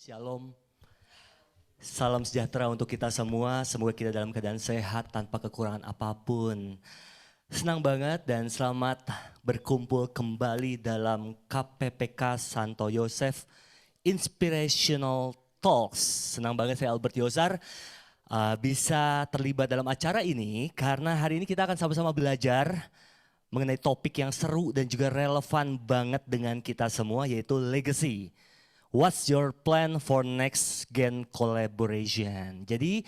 Shalom, salam sejahtera untuk kita semua. Semoga kita dalam keadaan sehat tanpa kekurangan apapun. Senang banget dan selamat berkumpul kembali dalam KPPK Santo Yosef Inspirational Talks. Senang banget saya Albert Yozar bisa terlibat dalam acara ini karena hari ini kita akan sama-sama belajar mengenai topik yang seru dan juga relevan banget dengan kita semua, yaitu legacy. What's your plan for next gen collaboration? Jadi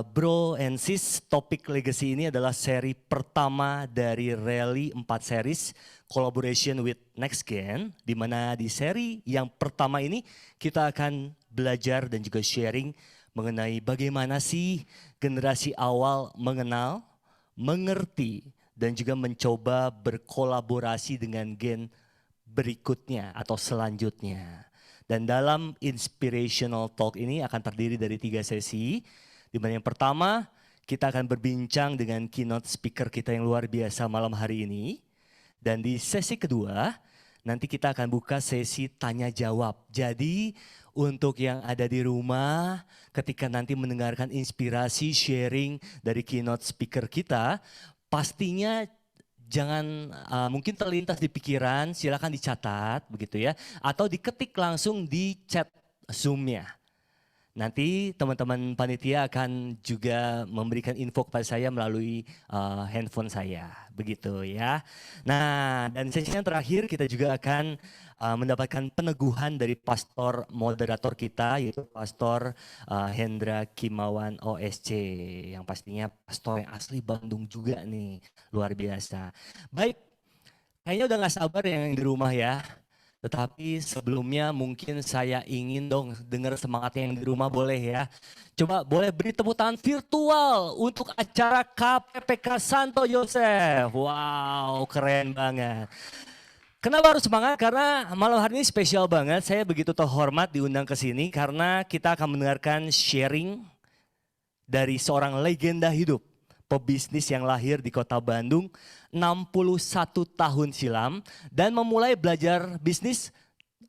bro and sis, topik legacy ini adalah seri pertama dari rally 4 series collaboration with next gen, di mana di seri yang pertama ini kita akan belajar dan juga sharing mengenai bagaimana sih generasi awal mengenal, mengerti, dan juga mencoba berkolaborasi dengan gen berikutnya atau selanjutnya. Dan dalam inspirational talk ini akan terdiri dari 3 sesi, di mana yang pertama kita akan berbincang dengan keynote speaker kita yang luar biasa malam hari ini. Dan di sesi kedua nanti kita akan buka sesi tanya jawab. Jadi untuk yang ada di rumah ketika nanti mendengarkan inspirasi sharing dari keynote speaker kita, pastinya jangan mungkin terlintas di pikiran, silakan dicatat begitu ya, atau diketik langsung di chat Zoom-nya. Nanti teman-teman panitia akan juga memberikan info kepada saya melalui handphone saya, begitu ya. Nah, dan sesi yang terakhir kita juga akan mendapatkan peneguhan dari pastor moderator kita, yaitu Pastor Hendra Kimawan OSC, yang pastinya pastor yang asli Bandung juga nih, luar biasa. Baik, kayaknya udah gak sabar yang di rumah ya. Tetapi sebelumnya mungkin saya ingin dong dengar semangatnya yang di rumah, boleh ya. Coba boleh beri tepuk tangan virtual untuk acara KPPK Santo Yosef. Wow, keren banget. Kenapa harus semangat? Karena malam hari ini spesial banget. Saya begitu terhormat diundang ke sini karena kita akan mendengarkan sharing dari seorang legenda hidup, pebisnis yang lahir di kota Bandung 61 tahun silam dan memulai belajar bisnis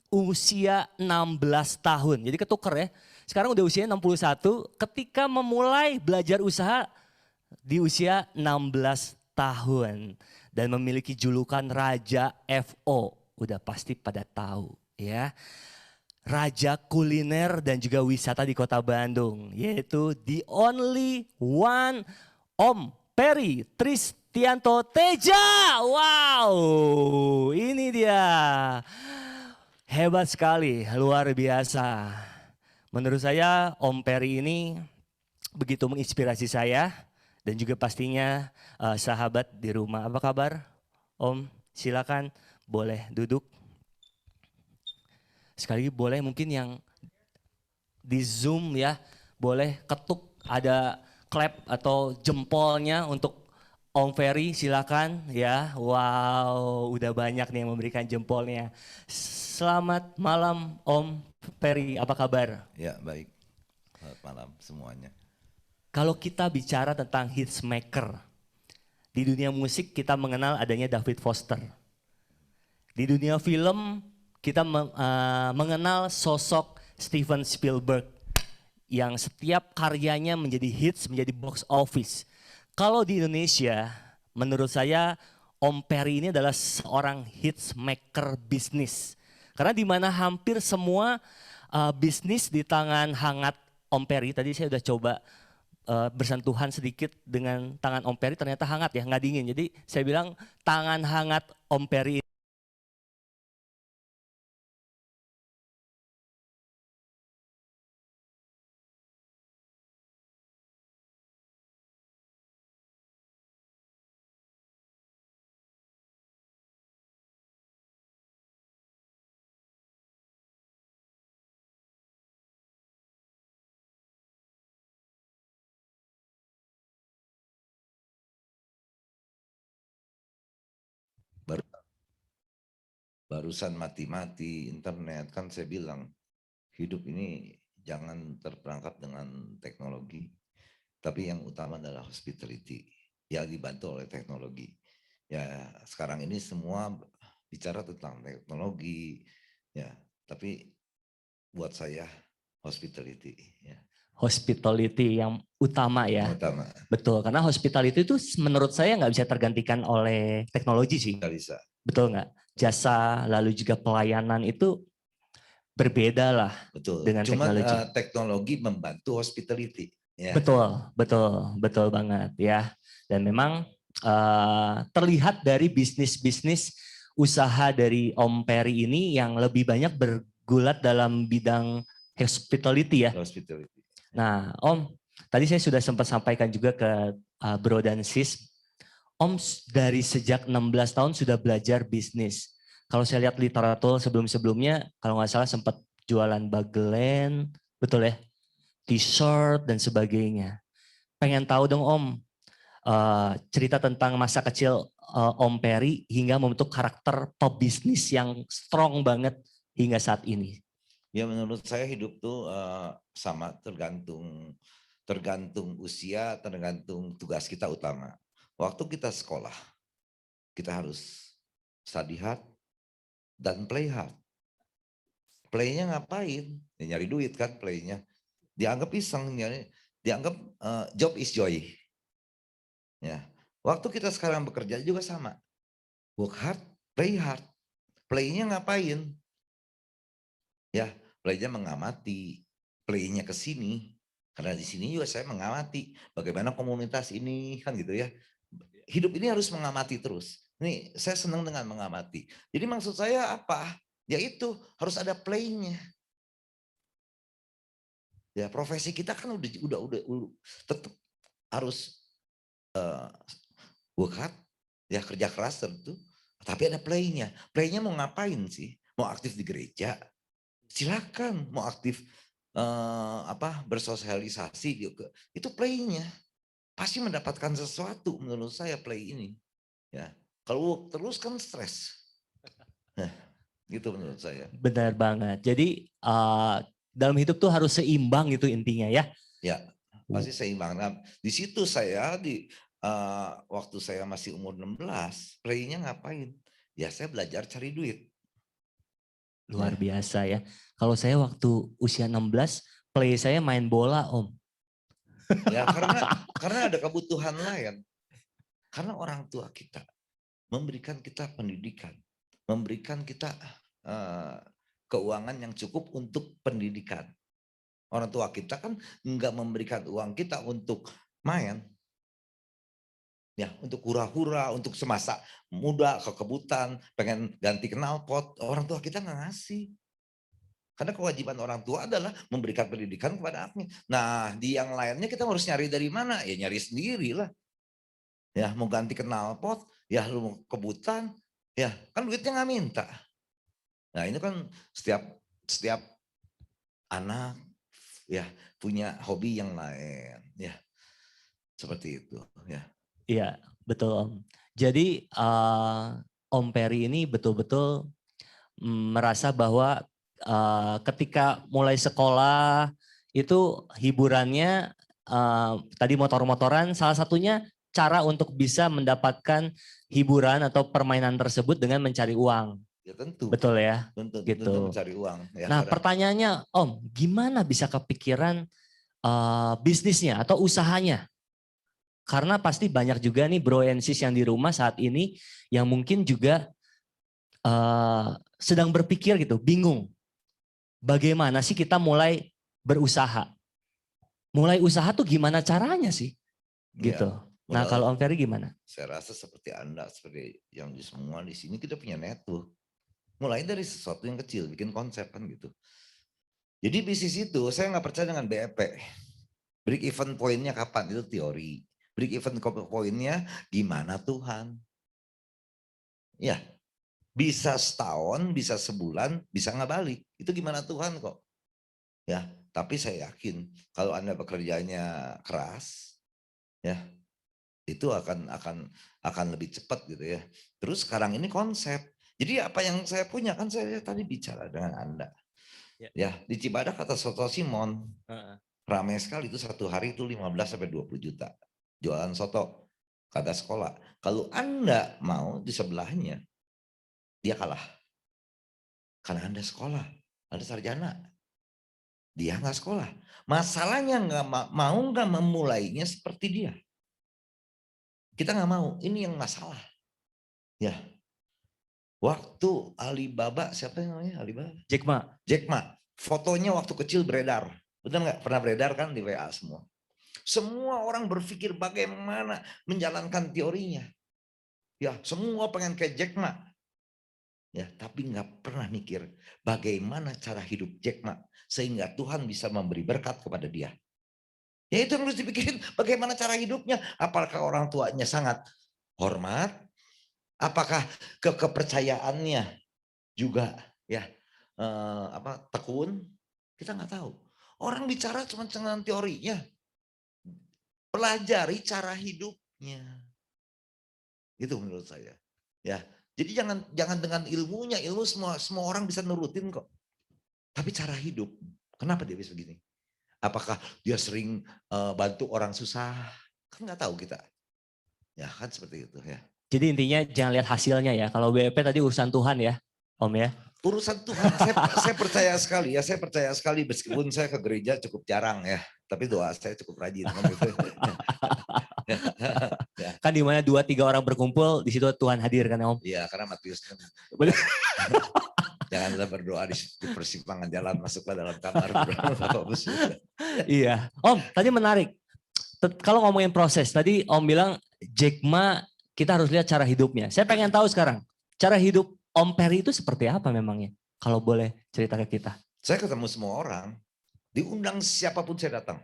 usia 16 tahun. Jadi ketuker ya. Sekarang udah usia 61 ketika memulai belajar usaha di usia 16 tahun dan memiliki julukan Raja FO. Udah pasti pada tahu ya. Raja kuliner dan juga wisata di kota Bandung, yaitu the only one Om Peri Tristianto Teja. Wow, ini dia. Hebat sekali, luar biasa. Menurut saya Om Peri ini begitu menginspirasi saya dan juga pastinya sahabat di rumah. Apa kabar Om? Silakan boleh duduk. Sekali lagi boleh mungkin yang di Zoom ya, boleh ketuk ada clap atau jempolnya untuk Om Ferry, silakan ya. Wow, udah banyak nih yang memberikan jempolnya. Selamat malam Om Ferry, apa kabar? Ya baik, selamat malam semuanya. Kalau kita bicara tentang hitsmaker, di dunia musik kita mengenal adanya David Foster. Di dunia film kita mengenal sosok Steven Spielberg yang setiap karyanya menjadi hits, menjadi box office. Kalau di Indonesia, menurut saya Om Peri ini adalah seorang hits maker bisnis. Karena di mana hampir semua bisnis di tangan hangat Om Peri, tadi saya udah coba bersentuhan sedikit dengan tangan Om Peri, ternyata hangat ya, nggak dingin. Jadi saya bilang tangan hangat Om Peri Barusan mati-mati internet, kan saya bilang hidup ini jangan terperangkap dengan teknologi, tapi yang utama adalah hospitality yang dibantu oleh teknologi. Ya sekarang ini semua bicara tentang teknologi, ya tapi buat saya hospitality ya. Hospitality yang utama ya. Yang utama. Betul, karena hospitality itu menurut saya nggak bisa tergantikan oleh teknologi sih. Nggak bisa. Betul nggak? Jasa, lalu juga pelayanan itu berbeda lah Betul. dengan Cuman teknologi. teknologi membantu hospitality. Ya. Betul, betul, betul banget ya. Dan memang terlihat dari bisnis-bisnis usaha dari Om Peri ini yang lebih banyak bergulat dalam bidang hospitality ya. Hospitality. Nah, Om, tadi saya sudah sempat sampaikan juga ke Bro dan Sis. Om dari sejak 16 tahun sudah belajar bisnis. Kalau saya lihat literatur sebelum-sebelumnya, kalau nggak salah sempat jualan bagelen, betul ya? T-shirt dan sebagainya. Pengen tahu dong Om, cerita tentang masa kecil Om Peri hingga membentuk karakter pebisnis yang strong banget hingga saat ini. Ya menurut saya hidup tuh sama tergantung usia, tergantung tugas kita utama. Waktu kita sekolah, kita harus study hard dan play hard. Playnya ngapain? Ya, nyari duit kan playnya. Dianggap iseng, dianggap job is joy. Ya, waktu kita sekarang bekerja juga sama. Work hard, play hard. Playnya ngapain? Ya, playnya mengamati. Playnya ke sini. Karena di sini juga saya mengamati bagaimana komunitas ini kan gitu ya. Hidup ini harus mengamati terus. Ini saya senang dengan mengamati. Jadi maksud saya apa? Yaitu harus ada playnya. Ya profesi kita kan udah tetap harus work hard, ya kerja keras tentu. Tapi ada playnya. Playnya mau ngapain sih? Mau aktif di gereja? Silakan. Mau aktif bersosialisasi juga. Itu playnya. Pasti mendapatkan sesuatu menurut saya play ini. Ya, kalau terus kan stres. Nah, gitu menurut saya. Benar banget. Jadi dalam hidup tuh harus seimbang gitu intinya ya. Ya, pasti seimbang. Nah, di situ saya waktu saya masih umur 16, playnya ngapain? Ya saya belajar cari duit. Luar Ya. biasa ya. Kalau saya waktu usia 16, play saya main bola Om. Ya karena ada kebutuhan lain. Karena orang tua kita memberikan kita pendidikan, memberikan kita keuangan yang cukup untuk pendidikan. Orang tua kita kan nggak memberikan uang kita untuk main, ya untuk hura-hura, untuk semasa muda kekebutan, pengen ganti knalpot, orang tua kita nggak ngasih. Karena kewajiban orang tua adalah memberikan pendidikan kepada anaknya. Nah, di yang lainnya kita harus nyari dari mana? Ya nyari sendiri lah. Ya mau ganti knalpot, ya lu mau kebutan, ya kan duitnya nggak minta. Nah ini kan setiap anak ya punya hobi yang lain, ya seperti itu. Ya. Iya, betul Om. Jadi Om Peri ini betul-betul merasa bahwa ketika mulai sekolah itu hiburannya tadi motor-motoran, salah satunya cara untuk bisa mendapatkan hiburan atau permainan tersebut dengan mencari uang. Ya tentu, Betul ya? tentu Gitu. mencari uang. Ya, Nah karena pertanyaannya Om, gimana bisa kepikiran bisnisnya atau usahanya? Karena pasti banyak juga nih bro and sis yang di rumah saat ini yang mungkin juga sedang berpikir gitu, bingung. Bagaimana sih kita mulai berusaha? Mulai usaha tuh gimana caranya sih? ya, Gitu. Nah kalau Om Ferry gimana? saya rasa seperti Anda, seperti yang di semua di sini kita punya network. Mulai dari sesuatu yang kecil, bikin konsep kan gitu. Jadi bisnis itu saya nggak percaya dengan BEP. Break even poinnya kapan? Itu teori. Break even poinnya gimana Tuhan? Ya, bisa setahun, bisa sebulan, bisa nggak balik. Itu gimana Tuhan kok. Ya, tapi saya yakin kalau Anda bekerjanya keras, ya itu akan lebih cepat gitu ya. Terus sekarang ini konsep. Jadi apa yang saya punya kan saya tadi bicara dengan Anda. Ya. Ya, di Cibadak kata Soto Simon, Uh-uh. ramai sekali itu satu hari itu 15 sampai 20 juta. Jualan soto kata sekolah. Kalau Anda mau di sebelahnya, dia kalah. Karena Anda sekolah, Anda sarjana. Dia nggak sekolah. Masalahnya mau nggak memulainya seperti dia. Kita nggak mau. Ini yang masalah. Ya, waktu Alibaba, siapa yang namanya Alibaba? Jack Ma. Jack Ma. Fotonya waktu kecil beredar. Betul nggak? Pernah beredar kan di WA semua. Semua orang berpikir bagaimana menjalankan teorinya. Ya, semua pengen kayak Jack Ma. Ya, tapi nggak pernah mikir bagaimana cara hidup Jack Ma sehingga Tuhan bisa memberi berkat kepada dia. Ya itu yang harus dipikirin, bagaimana cara hidupnya. Apakah orang tuanya sangat hormat? Apakah kepercayaannya juga ya tekun? Kita nggak tahu. Orang bicara cuma dengan teorinya. Pelajari cara hidupnya. Itu menurut saya. Ya, jadi jangan dengan ilmunya, ilmu semua orang bisa nurutin kok. Tapi cara hidup, kenapa dia bisa begini? Apakah dia sering bantu orang susah? Kan nggak tahu kita. Ya kan seperti itu ya. Jadi intinya jangan lihat hasilnya ya. Kalau BEP tadi urusan Tuhan ya, Om ya. Urusan Tuhan, saya percaya sekali ya, saya percaya sekali meskipun saya ke gereja cukup jarang ya, tapi doa saya cukup rajin kan gitu. Ya. Kan di mana 2-3 orang berkumpul, di situ Tuhan hadir kan Om. Iya, karena Matius kan. Benar. Janganlah berdoa di persimpangan jalan, masuklah dalam kamar. Iya. Om, tadi menarik. Kalau ngomongin proses, tadi Om bilang Jack Ma kita harus lihat cara hidupnya. Saya pengen tahu sekarang, cara hidup Om Peri itu seperti apa memangnya? Kalau boleh cerita ke kita. Saya ketemu semua orang, diundang siapapun saya datang.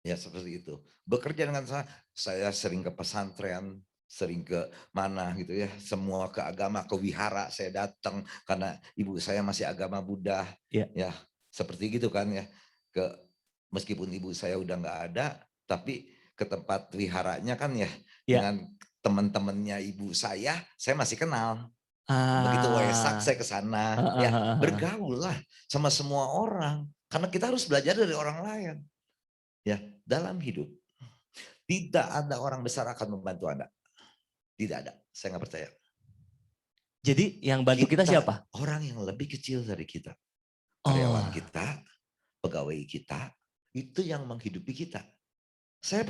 Ya seperti itu. Bekerja dengan saya sering ke pesantren, sering ke mana gitu ya. Semua ke agama, ke wihara saya datang karena ibu saya masih agama Buddha. Ya seperti gitu kan ya. Meskipun ibu saya udah nggak ada, tapi ke tempat wiharanya kan ya. Dengan teman-temannya ibu saya masih kenal. Begitu Waisak saya ke sana, ya bergaul lah sama semua orang. Karena kita harus belajar dari orang lain. Ya, dalam hidup tidak ada orang besar akan membantu Anda. Tidak ada, saya nggak percaya. Jadi yang bantu kita siapa? Orang yang lebih kecil dari kita. Karyawan kita, pegawai kita, itu yang menghidupi kita. Saya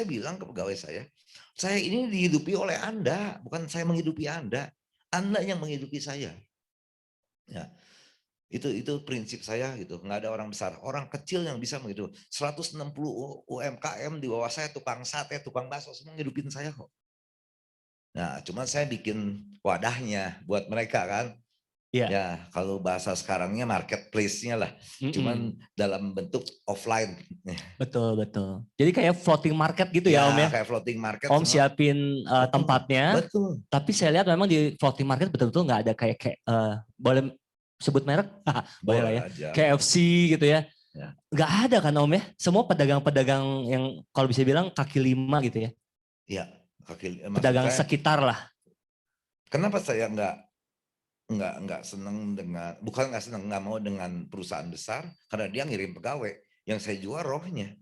bilang ke pegawai saya ini dihidupi oleh Anda, bukan saya menghidupi Anda. Anda yang menghidupi saya. Ya. Itu prinsip saya gitu. Nggak ada orang besar, orang kecil yang bisa menghidupi. 160 UMKM di bawah saya, tukang sate, tukang bakso, semua ngidupin saya kok. Nah, cuman saya bikin wadahnya buat mereka kan. Ya, kalau bahasa sekarangnya marketplace-nya lah. Cuman dalam bentuk offline. Betul. Jadi kayak floating market gitu ya Om ya? Kayak floating market. Om semua siapin tempatnya. Betul. Tapi saya lihat memang di floating market betul-betul nggak ada kayak boleh sebut merek? Boleh lah ya. Aja. KFC gitu ya. Nggak ada kan Om ya? Semua pedagang-pedagang yang kalau bisa bilang kaki lima gitu ya. Iya. Pedagang sekitar lah. Kenapa saya nggak seneng dengan, bukan nggak seneng, nggak mau dengan perusahaan besar karena dia ngirim pegawai. Yang saya jual rohnya.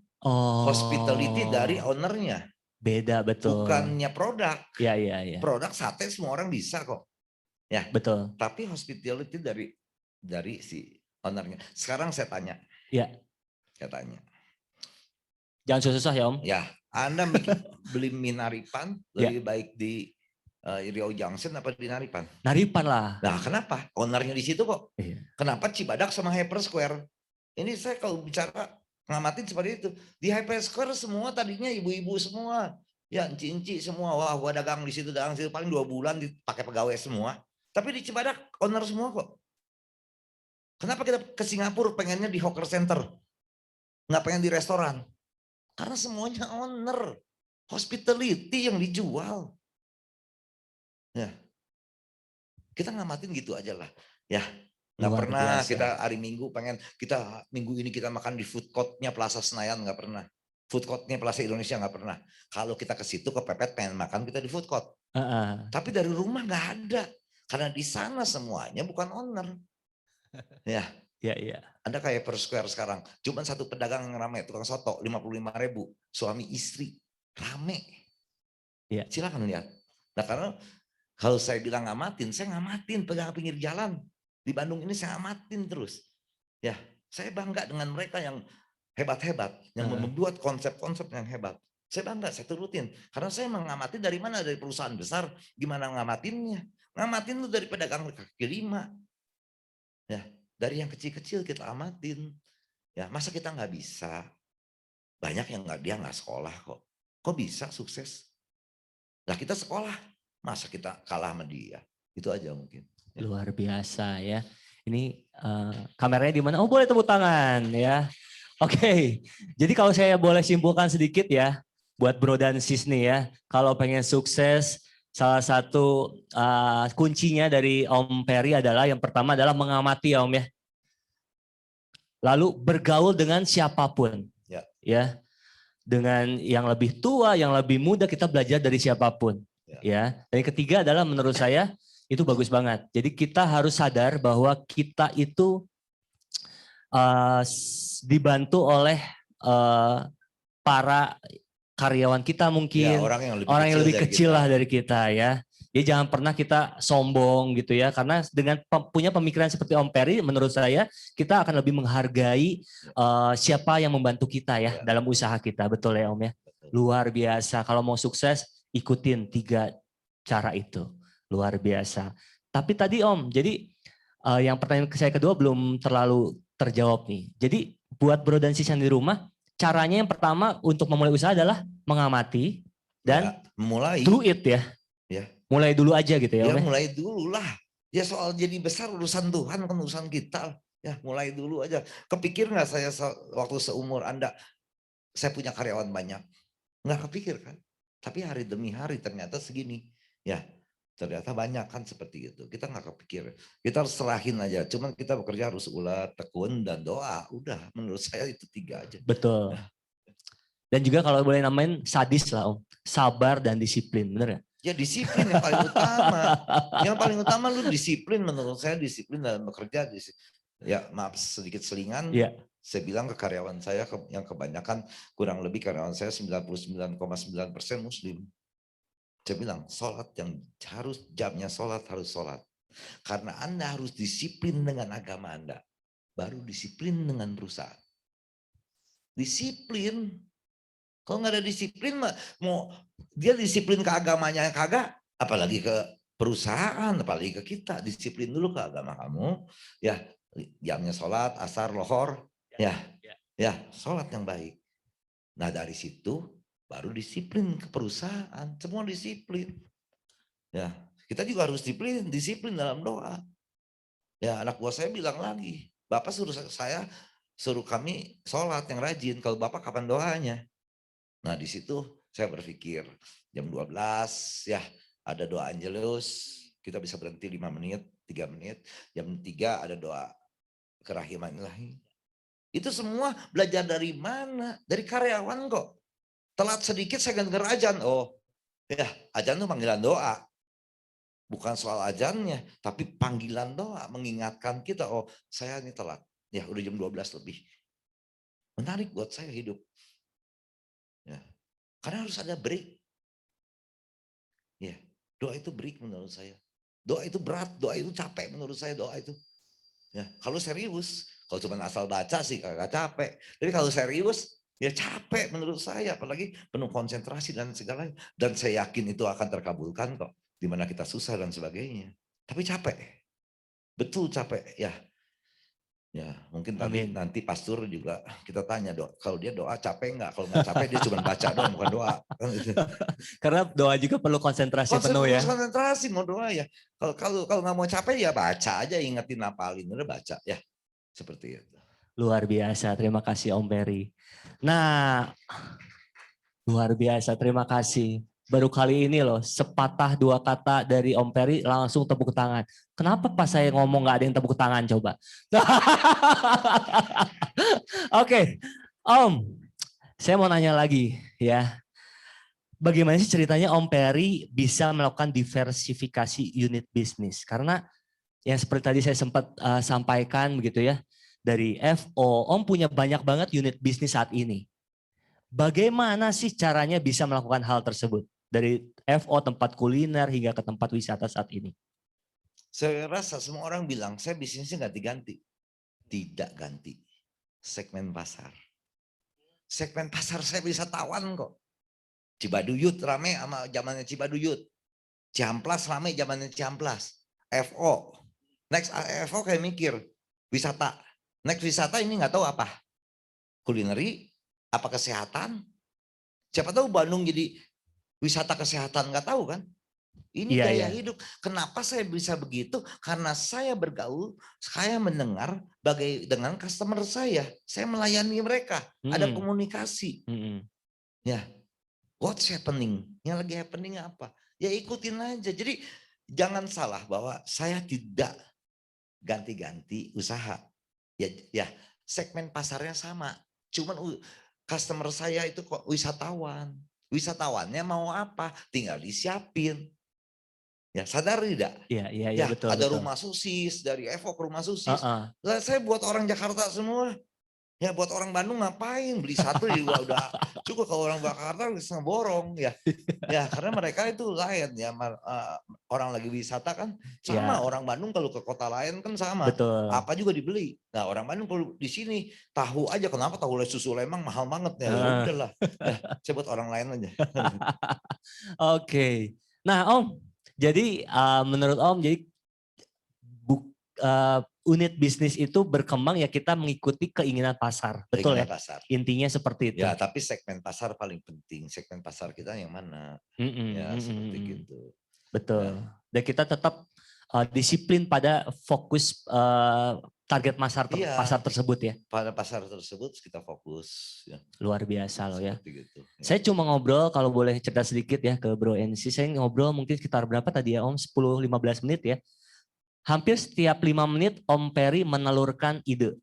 Hospitality dari ownernya. Beda, betul. Bukannya produk. Iya. Produk sate semua orang bisa kok. Ya. Betul. Tapi hospitality dari si ownernya. Sekarang saya tanya. Iya. Saya tanya. Jangan susah-susah ya Om. Ya, Anda beli mie Naripan lebih baik di Riau Junction apa di Naripan? Naripan lah. Nah kenapa? Ownernya di situ kok. Iya. Kenapa Cibadak sama Hyper Square? Ini saya kalau bicara ngamatin seperti itu. Di Hyper Square semua tadinya ibu-ibu semua. Ya enci-enci semua. Wah gua dagang di situ paling 2 bulan dipakai pegawai semua. Tapi di Cibadak owner semua kok. Kenapa kita ke Singapura pengennya di hawker center? Nggak pengen di restoran? Karena semuanya owner. Hospitality yang dijual. Ya. Kita ngamatin gitu aja lah. Ya. Nggak pernah biasa. Kita hari Minggu pengen, minggu ini kita makan di food court-nya Plaza Senayan, nggak pernah. Food court-nya Plaza Indonesia nggak pernah. Kalau kita ke situ kepepet pengen makan, kita di food court. Tapi dari rumah nggak ada. Karena di sana semuanya bukan owner. Ya. Iya. Anda kayak per square sekarang. Cuma satu pedagang yang ramai, tukang soto, 55.000. Suami istri, rame. Iya. Silakan lihat. Nah karena kalau saya bilang ngamatin, saya ngamatin pedagang pinggir jalan. Di Bandung ini saya ngamatin terus. Ya, saya bangga dengan mereka yang hebat-hebat, yang Heeh. membuat konsep-konsep yang hebat. Saya bangga, saya turutin. Karena saya mengamati dari mana, dari perusahaan besar, gimana ngamatinnya. Ngamatin tuh dari pedagang kaki lima. Ya, dari yang kecil-kecil kita amatin. Ya, masa kita nggak bisa? Banyak yang dia nggak sekolah kok. Kok bisa sukses? Lah kita sekolah, masa kita kalah sama dia? Itu aja mungkin. Ya. Luar biasa ya. Ini kameranya di mana? Oh, boleh tepuk tangan ya. Oke, jadi kalau saya boleh simpulkan sedikit ya, buat bro dan sis nih ya, kalau pengen sukses, salah satu kuncinya dari Om Peri adalah yang pertama adalah mengamati ya Om ya. Lalu bergaul dengan siapapun Ya. ya, dengan yang lebih tua, yang lebih muda kita belajar dari siapapun ya. Dan yang ketiga adalah menurut saya itu bagus banget. Jadi kita harus sadar bahwa kita itu dibantu oleh para karyawan kita Ya, mungkin, orang orang yang kecil lebih dari kecil kita. lah dari kita ya. Jadi jangan pernah kita sombong gitu ya, karena dengan punya pemikiran seperti Om Peri, menurut saya kita akan lebih menghargai siapa yang membantu kita ya dalam usaha kita, betul ya Om ya. Betul. Luar biasa, kalau mau sukses ikutin 3 cara itu, luar biasa. Tapi tadi Om, jadi yang pertanyaan saya kedua belum terlalu terjawab nih. Jadi buat bro dan sis yang di rumah, caranya yang pertama untuk memulai usaha adalah mengamati dan mulai. do it ya. Ya. Mulai dulu aja gitu ya Om Ya ya. mulai dulu lah. Ya soal jadi besar urusan Tuhan kan urusan kita. Ya mulai dulu aja. Kepikir nggak saya waktu seumur Anda, saya punya karyawan banyak. Nggak kepikir kan. Tapi hari demi hari ternyata segini. Ya ternyata banyak kan seperti itu. Kita nggak kepikir. Kita harus serahin aja. Cuman kita bekerja harus ulat, tekun, dan doa. Udah menurut saya itu 3 aja. Betul. Ya. Dan juga kalau boleh namain sadis lah Om. Sabar dan disiplin, bener ya? Ya disiplin yang paling utama. Yang paling utama lu disiplin, menurut saya disiplin dalam bekerja. Ya maaf sedikit selingan. Iya. Saya bilang ke karyawan saya yang kebanyakan kurang lebih karyawan saya 99,9% muslim. Saya bilang sholat yang harus jamnya sholat harus sholat. Karena Anda harus disiplin dengan agama Anda. Baru disiplin dengan perusahaan. Disiplin. Kalau nggak ada disiplin, mau dia disiplin ke agamanya kagak, apalagi ke perusahaan, apalagi ke kita. Disiplin dulu ke agama kamu, ya jamnya sholat, asar, lohor, ya sholat yang baik. Nah dari situ baru disiplin ke perusahaan, semua disiplin. Ya kita juga harus disiplin dalam doa. Ya anak buah saya bilang lagi, Bapak suruh kami sholat yang rajin, kalau Bapak kapan doanya? Nah di situ saya berpikir jam 12 ya ada doa Angelus, kita bisa berhenti 5 menit, 3 menit, jam 3 ada doa kerahiman ilahi. Itu semua belajar dari mana? Dari karyawan kok. Telat sedikit saya denger ajan, oh ya ajan itu panggilan doa. Bukan soal ajannya, tapi panggilan doa mengingatkan kita, oh saya ini telat. Ya udah jam 12 lebih. Menarik buat saya hidup. Ya. Karena harus ada break. Ya, doa itu break menurut saya. Doa itu berat, doa itu capek menurut saya doa itu. Ya, kalau serius, kalau cuma asal baca sih kagak capek. Tapi kalau serius, ya capek menurut saya. Apalagi penuh konsentrasi dan segalanya. Dan saya yakin itu akan terkabulkan kok. Dimana kita susah dan sebagainya. Tapi capek. Betul capek. Ya, ya, mungkin nanti pastor juga kita tanya kalau dia doa capek enggak? Kalau enggak capek dia cuma baca doang bukan doa. Karena doa juga perlu konsentrasi penuh ya. Konsentrasi mau doa ya. Kalau nggak mau capek ya baca aja, ingetin apalin udah baca ya. Seperti itu. Luar biasa, terima kasih Om Peri. Nah, luar biasa, terima kasih. Baru kali ini loh, sepatah 2 kata dari Om Peri langsung tepuk tangan. Kenapa pas saya ngomong nggak ada yang tepuk tangan coba? Oke, Om, saya mau nanya lagi ya. Bagaimana sih ceritanya Om Peri bisa melakukan diversifikasi unit bisnis? Karena yang seperti tadi saya sempat sampaikan begitu ya, dari FO, Om punya banyak banget unit bisnis saat ini. Bagaimana sih caranya bisa melakukan hal tersebut? Dari FO tempat kuliner hingga ke tempat wisata saat ini. Saya rasa semua orang bilang saya bisnisnya ganti-ganti. tidak ganti segmen pasar. Segmen pasar saya bisa tawan kok. Cibaduyut rame sama zamannya Cibaduyut. Ciamplas rame zamannya Ciamplas. FO. Next FO kayak mikir. Wisata. Next wisata ini nggak tahu apa. Kulineri, apa kesehatan. Siapa tahu Bandung jadi wisata kesehatan, nggak tahu kan. Ini Iya, gaya iya. hidup. Kenapa saya bisa begitu? Karena saya bergaul, saya mendengar dengan customer saya. Saya melayani mereka. Ada Mm-mm. komunikasi. Mm-mm. Ya, what's happening? Yang lagi happening apa? Ya ikutin aja. Jadi jangan salah bahwa saya tidak ganti-ganti usaha. Ya, segmen pasarnya sama. Cuman customer saya itu kok wisatawan. Wisatawannya mau apa? Tinggal disiapin. Ya, sadar tidak? Iya, iya, iya, Ya, betul, ada betul. rumah susis, dari Evo ke rumah susis. Heeh. Lah saya buat orang Jakarta semua. Ya buat orang Bandung ngapain? Beli satu juga udah cukup. Kalau orang Jakarta bisa ngeborong ya. Ya karena mereka itu lain ya. Orang lagi wisata kan sama. Iya, Orang Bandung kalau ke kota lain kan sama. betul. Apa juga dibeli. Nah orang Bandung kalau di sini tahu aja, kenapa tahu susu Lembang mahal banget ya. Ya Heeh. udahlah. Ya saya buat orang lain aja. Oke. Nah, Om, jadi menurut Om, jadi unit bisnis itu berkembang ya kita mengikuti keinginan pasar, betul ya? Keinginan pasar. Intinya seperti itu. Ya tapi segmen pasar paling penting. Segmen pasar kita yang mana? Ya seperti gitu. Betul. Ya. Dan kita tetap disiplin pada fokus target pasar Iya, tersebut ya. pada pasar tersebut kita fokus. Ya, Luar biasa loh ya. seperti gitu. Ya. Saya cuma ngobrol, kalau boleh cerita sedikit ya ke Bro NC, saya ngobrol mungkin sekitar berapa tadi ya Om, 10-15 menit ya. Hampir setiap 5 menit Om Peri menelurkan ide.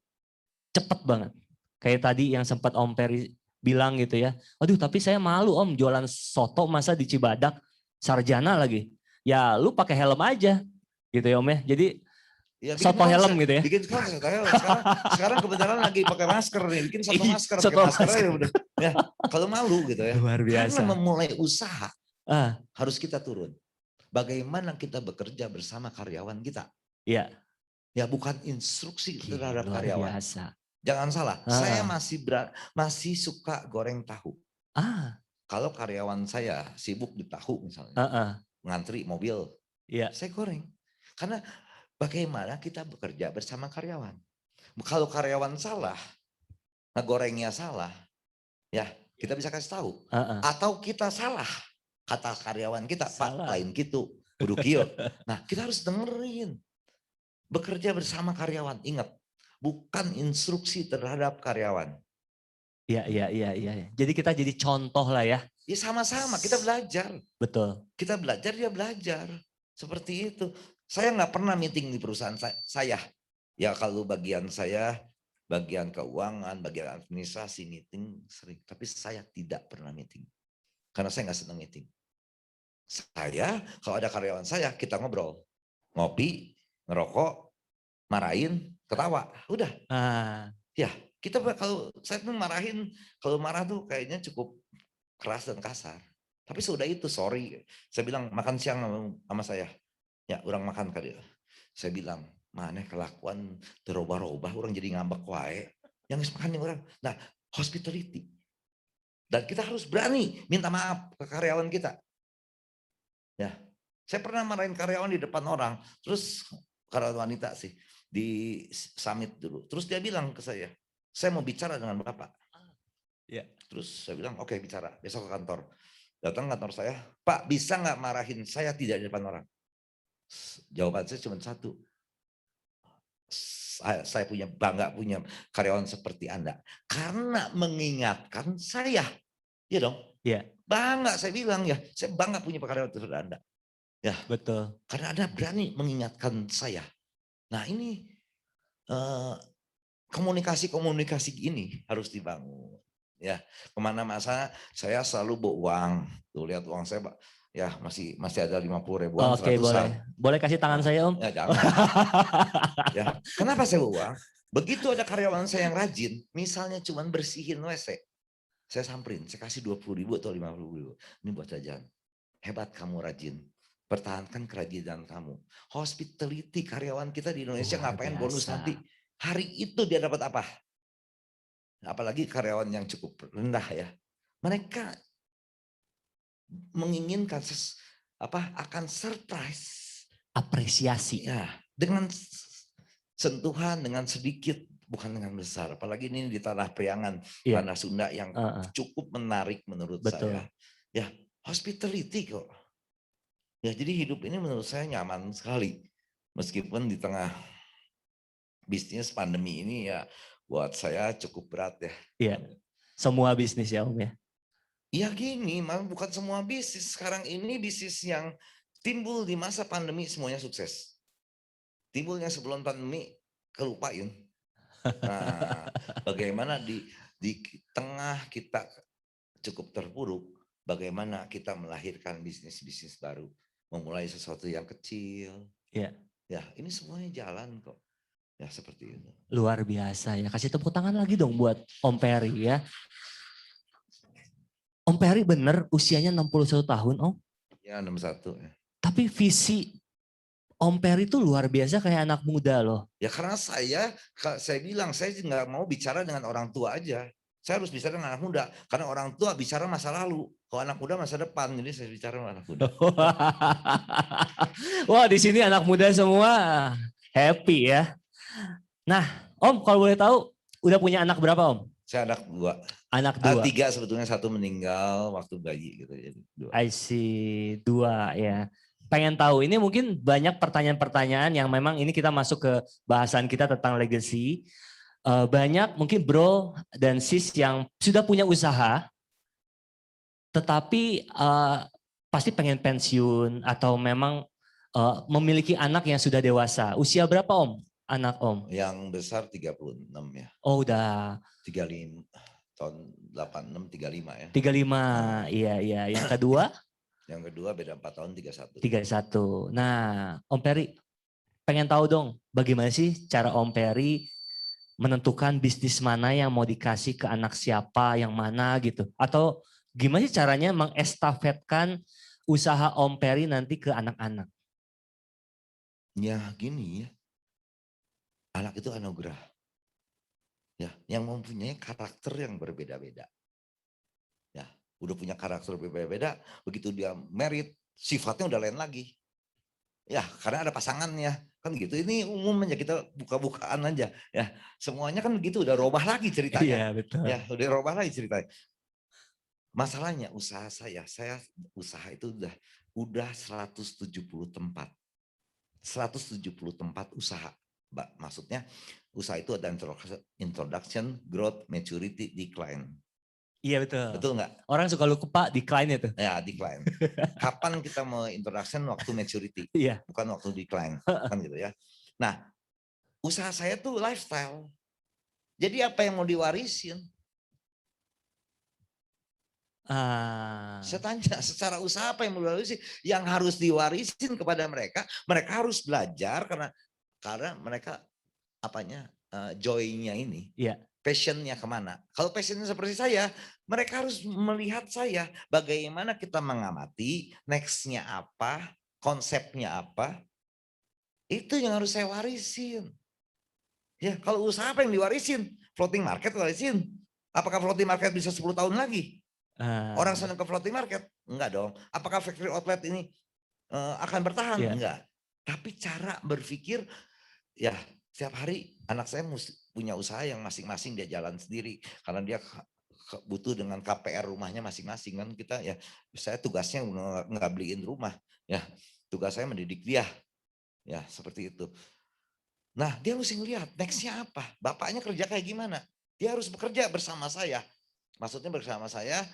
Cepet banget. Kayak tadi yang sempat Om Peri bilang gitu ya. Aduh tapi saya malu Om jualan soto masa di Cibadak, sarjana lagi. Ya lu pakai helm aja gitu ya Om ya. Jadi Ya bikin soto helm konsep, gitu ya. bikin konsep. Sekarang kebetulan lagi pakai masker nih, bikin satu masker, pakai Soto masker aja masker. udah. Ya, kalau malu gitu ya. Luar Karena biasa. memulai usaha Ah, harus kita turun. Bagaimana kita bekerja bersama karyawan kita. iya. Ya bukan instruksi terhadap Luar karyawan. biasa. Jangan salah, saya Ah, masih suka goreng tahu. ah, Kalau karyawan saya sibuk di tahu misalnya, ah, ah. ngantri mobil, Iya. saya goreng. Karena bagaimana kita bekerja bersama karyawan. Kalau karyawan salah, ngegorengnya salah, ya kita bisa kasih tahu. Ah, ah. Atau kita salah, kata karyawan kita, Pak Salah. lain gitu, kudu kieu. Nah kita harus dengerin. Bekerja bersama karyawan, ingat, bukan instruksi terhadap karyawan. Iya, iya, iya, iya. Jadi kita jadi contoh lah ya. Ya sama-sama, kita belajar. Betul. Kita belajar, dia belajar. Seperti itu. Saya nggak pernah meeting di perusahaan saya. Ya kalau bagian saya, bagian keuangan, bagian administrasi meeting sering. Tapi saya tidak pernah meeting. Karena saya nggak senang meeting. Saya, kalau ada karyawan saya, kita ngobrol. Ngopi, ngerokok, marahin, ketawa. Udah. Ah, Ya, kita kalau saya tuh marahin, kalau marah tuh kayaknya cukup keras dan kasar. Tapi sudah itu, sorry. Saya bilang, makan siang sama saya. Ya, orang makan kali. Saya bilang, mana kelakuan terubah-ubah, orang jadi ngambek wae. Yang makan orang. Nah, hospitality. Dan kita harus berani minta maaf ke karyawan kita. Ya, saya pernah marahin karyawan di depan orang. Terus karyawan wanita sih di summit dulu. Terus dia bilang ke saya mau bicara dengan Bapak. ya. Terus saya bilang, oke bicara, besok ke kantor. Datang kantor saya, Pak bisa nggak marahin saya tidak di depan orang? Jawaban saya cuma satu, saya punya bangga punya karyawan seperti Anda. Karena mengingatkan saya, ya dong. Iya, Bangga saya bilang ya, saya bangga punya karyawan seperti Anda. Ya, betul. karena Anda berani mengingatkan saya. Nah ini komunikasi-komunikasi ini harus dibangun. Ya, kemana masa saya selalu bawa uang. Tuh lihat uang saya, Pak. Ya masih ada 50 ribuan, Oke, seratusan. boleh. Boleh kasih tangan saya, Om? Ya jangan. Ya, kenapa saya bawa uang? Begitu ada karyawan saya yang rajin, misalnya cuma bersihin WC, saya samperin, saya kasih 20 ribu atau 50 ribu. Ini buat jajan. Hebat kamu rajin. Pertahankan kerajinan kamu. Hospitality karyawan kita di Indonesia Luar ngapain bonus biasa. nanti? hari itu dia dapat apa? Apalagi karyawan yang cukup rendah ya. Mereka menginginkan akan surprise. Apresiasi. Ya, dengan sentuhan, dengan sedikit, bukan dengan besar. Apalagi ini di tanah Priangan, Iya, tanah Sunda yang heeh, cukup menarik menurut saya. betul. Ya, hospitality kok. Ya, jadi hidup ini menurut saya nyaman sekali. Meskipun di tengah bisnis pandemi ini ya buat saya cukup berat ya. Iya, semua bisnis ya Om ya. Ya gini, bukan semua bisnis. Sekarang ini bisnis yang timbul di masa pandemi semuanya sukses. Timbulnya sebelum pandemi kelupain. Nah, bagaimana di tengah kita cukup terpuruk, bagaimana kita melahirkan bisnis-bisnis baru, memulai sesuatu yang kecil. Iya, Ya, ini semuanya jalan kok. Ya, seperti itu. luar biasa ya. Kasih tepuk tangan lagi dong buat Om Peri ya. Om Peri bener usianya 61 tahun Om. Ya, 61 ya. Tapi visi Om Peri itu luar biasa kayak anak muda loh. Ya karena saya bilang saya nggak mau bicara dengan orang tua aja. Saya harus bicara dengan anak muda. Karena orang tua bicara masa lalu. Kalau anak muda masa depan. Jadi saya bicara dengan anak muda. Wah di sini anak muda semua happy ya. Nah Om kalau boleh tahu udah punya anak berapa Om? Saya anak dua. Anak dua. 3 sebetulnya, 1 meninggal waktu bayi gitu. Jadi 2. I see, 2 ya. Pengen tahu, ini mungkin banyak pertanyaan-pertanyaan yang memang ini kita masuk ke bahasan kita tentang legacy. Banyak mungkin bro dan sis yang sudah punya usaha, tetapi pasti pengen pensiun atau memang memiliki anak yang sudah dewasa. Usia berapa Om? Anak Om? Yang besar 36 ya. Oh udah 35 tahun 86 35 ya. 35, iya iya. Yang kedua? Yang kedua beda 4 tahun 31. 31. Nah Om Peri, pengen tahu dong bagaimana sih cara Om Peri menentukan bisnis mana yang mau dikasih ke anak siapa, yang mana gitu. Atau gimana sih caranya mengestafetkan usaha Om Peri nanti ke anak-anak? Ya gini ya. Anak itu anugerah. Ya, yang mempunyai karakter yang berbeda-beda. Ya, udah punya karakter berbeda-beda, begitu dia married, sifatnya udah lain lagi. Ya, karena ada pasangannya, kan gitu. Ini umum aja, kita buka-bukaan aja. Ya, semuanya kan begitu, udah robah lagi ceritanya. Iya betul. Ya, udah robah lagi ceritanya. Masalahnya usaha saya usaha itu udah 170 tempat. 170 tempat usaha. Maksudnya usaha itu ada introduction, growth, maturity, decline. Iya betul. Betul nggak? Orang suka lupa decline itu. Ya, decline. Kapan kita mau introduction? Waktu maturity, Iya. bukan waktu decline, kan gitu ya. Nah, usaha saya tuh lifestyle. Jadi apa yang mau diwarisin? Saya tanya, secara usaha apa yang mau diwarisin? Yang harus diwarisin kepada mereka, mereka harus belajar karena mereka joy-nya ini. Iya. Passionnya kemana? Kalau passionnya seperti saya, mereka harus melihat saya. Bagaimana kita mengamati, nextnya apa, konsepnya apa. Itu yang harus saya warisin. Ya, kalau usaha apa yang diwarisin? Floating market warisin. Apakah floating market bisa 10 tahun lagi? Orang senang ke floating market? Enggak dong. Apakah factory outlet ini akan bertahan? Iya. Enggak. Tapi cara berpikir, ya setiap hari anak saya punya usaha yang masing-masing dia jalan sendiri karena dia butuh dengan KPR rumahnya masing-masing kan. Kita ya, saya tugasnya nggak beliin rumah ya, tugas saya mendidik dia ya, seperti itu. Nah dia mesti ngelihat nextnya apa, bapaknya kerja kayak gimana, dia harus bekerja bersama saya, maksudnya bersama saya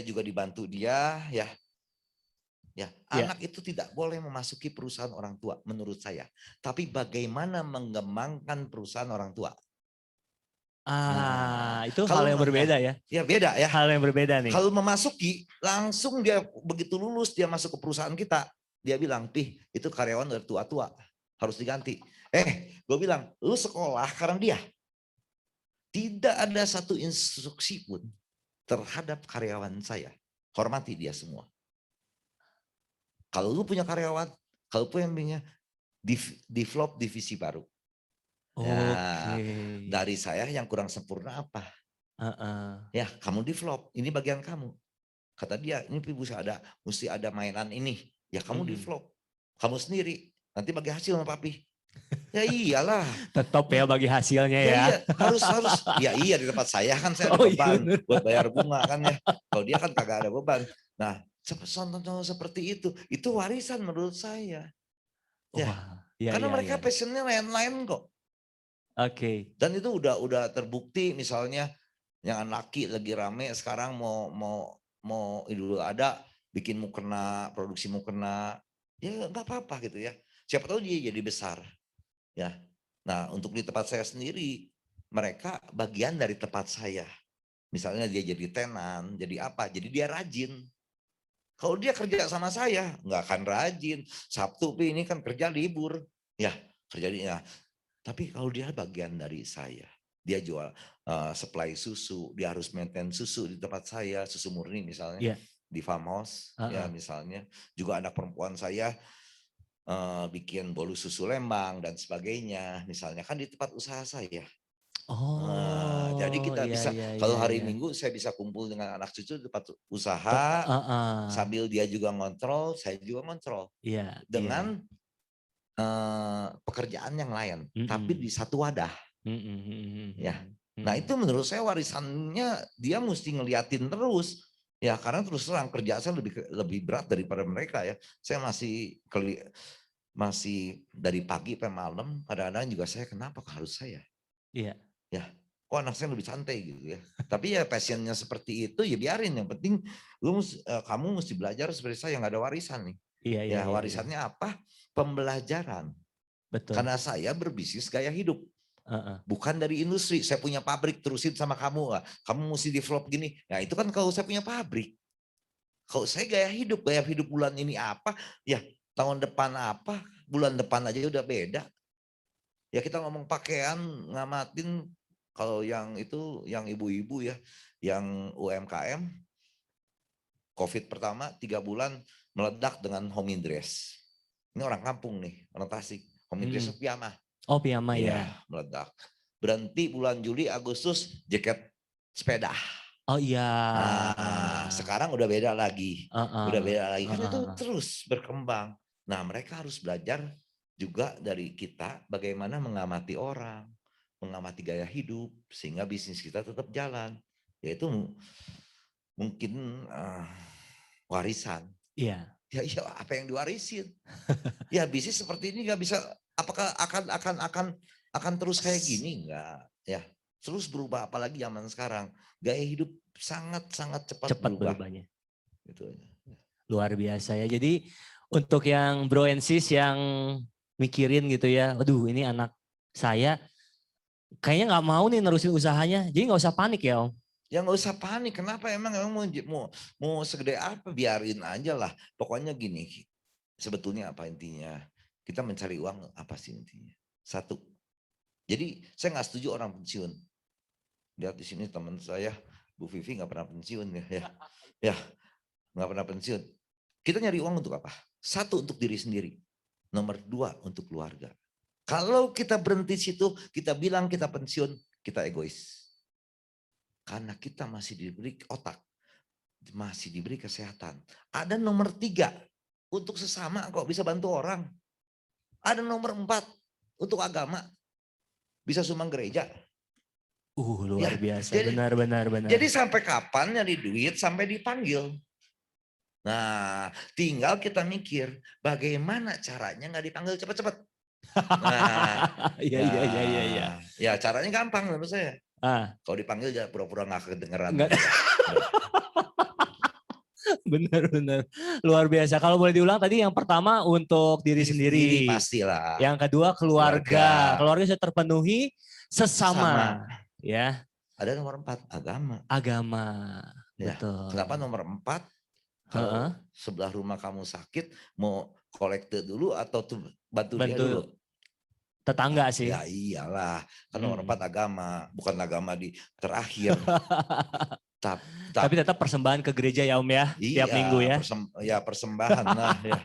juga dibantu dia ya. Ya, anak itu tidak boleh memasuki perusahaan orang tua menurut saya. Tapi bagaimana mengembangkan perusahaan orang tua. Itu hal yang berbeda ya. Ya beda ya. Hal yang berbeda nih. Kalau memasuki, langsung dia begitu lulus dia masuk ke perusahaan kita. Dia bilang, Pih itu karyawan dari tua-tua, harus diganti. Gue bilang, lu sekolah karena dia. Tidak ada satu instruksi pun terhadap karyawan saya. Hormati dia semua. Kalau lu punya karyawan, kalau punya develop divisi baru. Ya, Oke. dari saya yang kurang sempurna apa? Heeh. Ya, kamu develop, ini bagian kamu. Kata dia, ini mesti ada mainan ini. Ya kamu Mhm. develop, kamu sendiri. Nanti bagi hasil sama papi. Ya iyalah. Tetap ya bagi hasilnya Ya ya. iya, harus. Ya iya di tempat saya kan saya ada Oh iya beban bener. buat bayar bunga kan ya. Kalau dia kan kagak ada beban. Nah, contoh seperti itu warisan menurut saya. Ya, Wah, iya karena iya mereka iya. passionnya lain-lain kok. Oke. Dan itu udah terbukti misalnya yang laki lagi rame sekarang mau Idul Adha bikin mukena, produksi mukena. Ya nggak apa-apa gitu ya. Siapa tahu dia jadi besar. Ya. Nah, untuk di tempat saya sendiri, mereka bagian dari tempat saya. Misalnya dia jadi tenan, jadi apa? Jadi dia rajin. Kalau dia kerja sama saya, nggak akan rajin. Sabtu ini kan kerja libur. Ya, kerjanya. Tapi kalau dia bagian dari saya, dia jual supply susu, dia harus maintain susu di tempat saya, susu murni misalnya Iya. di farmhouse ya Heeh. misalnya. Juga anak perempuan saya bikin bolu susu Lembang dan sebagainya, misalnya kan di tempat usaha saya. Jadi Oh, kita iya bisa iya kalau iya hari iya. Minggu saya bisa kumpul dengan anak cucu di tempat usaha, Heeh. sambil dia juga ngontrol, saya juga ngontrol Iya iya. dengan pekerjaan yang lain, tapi di Mhm. satu wadah. Mhm mhm Ya. mhm Nah mhm. itu menurut saya warisannya dia mesti ngeliatin terus. Ya karena terus terang kerja saya lebih berat daripada mereka ya. Saya masih dari pagi sampai malam, kadang-kadang juga saya kenapa harus saya? Iya. Ya, kok anak saya lebih santai gitu ya. Tapi ya passionnya seperti itu ya biarin, yang penting kamu mesti belajar seperti saya, nggak ada warisan nih. Iya iya Ya iya iya. warisannya apa? Pembelajaran. Betul. Karena saya berbisnis gaya hidup. Heeh. Bukan dari industri, saya punya pabrik terusin sama kamu, kamu mesti develop gini. Nah itu kan kalau saya punya pabrik. Kalau saya gaya hidup bulan ini apa, ya tahun depan apa, bulan depan aja udah beda. Ya kita ngomong pakaian, ngamatin kalau yang itu, yang ibu-ibu ya, yang UMKM, COVID pertama 3 bulan meledak dengan homey dress. Ini orang kampung nih, orang Tasik. Homey dress Mhm. itu piyama. Oh piyama Iya, ya. meledak. Berhenti bulan Juli, Agustus, jaket sepeda. Oh iya. Sekarang udah beda lagi. Udah Heeh. beda lagi. Kan itu Heeh. terus berkembang. Nah mereka harus belajar juga dari kita bagaimana mengamati orang, mengamati gaya hidup, sehingga bisnis kita tetap jalan. Yaitu mungkin warisan. Iya. Ya iya apa yang diwarisin? Ya bisnis seperti ini nggak bisa, apakah akan terus kayak S gini? Enggak. Ya terus berubah, apalagi zaman sekarang. Gaya hidup sangat-sangat cepat Cepat berubah. berubahnya. Gitu. Luar biasa ya. Jadi untuk yang bro and sis yang mikirin gitu ya, aduh ini anak saya kayaknya nggak mau nih nerusin usahanya. Jadi nggak usah panik ya Om. Ya nggak usah panik. Kenapa emang mau segede apa? Biarin aja lah. Pokoknya gini. Sebetulnya apa intinya? Kita mencari uang apa sih intinya? Satu. Jadi saya nggak setuju orang pensiun. Lihat di sini teman saya, Bu Vivi nggak pernah pensiun ya, nggak pernah pensiun. Kita nyari uang untuk apa? Satu untuk diri sendiri. Nomor dua untuk keluarga. Kalau kita berhenti situ, kita bilang kita pensiun, kita egois. Karena kita masih diberi otak, masih diberi kesehatan. Ada nomor tiga, untuk sesama kok bisa bantu orang. Ada nomor empat, untuk agama. Bisa sumbang gereja. Ya, Luar biasa. jadi Benar benar benar. jadi sampai kapan nyari duit sampai dipanggil. Nah, tinggal kita mikir bagaimana caranya nggak dipanggil cepat-cepat. Nah, Iya iya iya iya iya. ya caranya gampang menurut saya. Ah, Kalau dipanggil jangan pura-pura nggak kedengeran enggak. aja. Udah. Benar benar. Luar biasa. Kalau boleh diulang tadi yang pertama untuk diri Diri sendiri sendiri. pastilah. Yang kedua Keluarga keluarga. Keluarga sudah terpenuhi sama. sesama ya, Ada nomor empat, agama. agama. Ya, Betul. kenapa nomor empat? Heeh. Kalau sebelah rumah kamu sakit, mau kolekte dulu atau tuh bantu dia dulu? Bantu tetangga sih. Ya iyalah, kan nomor Mm. 4 agama, bukan agama di terakhir. Tap, Tapi tap, tetap persembahan ke gereja ya Om ya, tiap minggu iya, ya. persembahan. Nah, ya,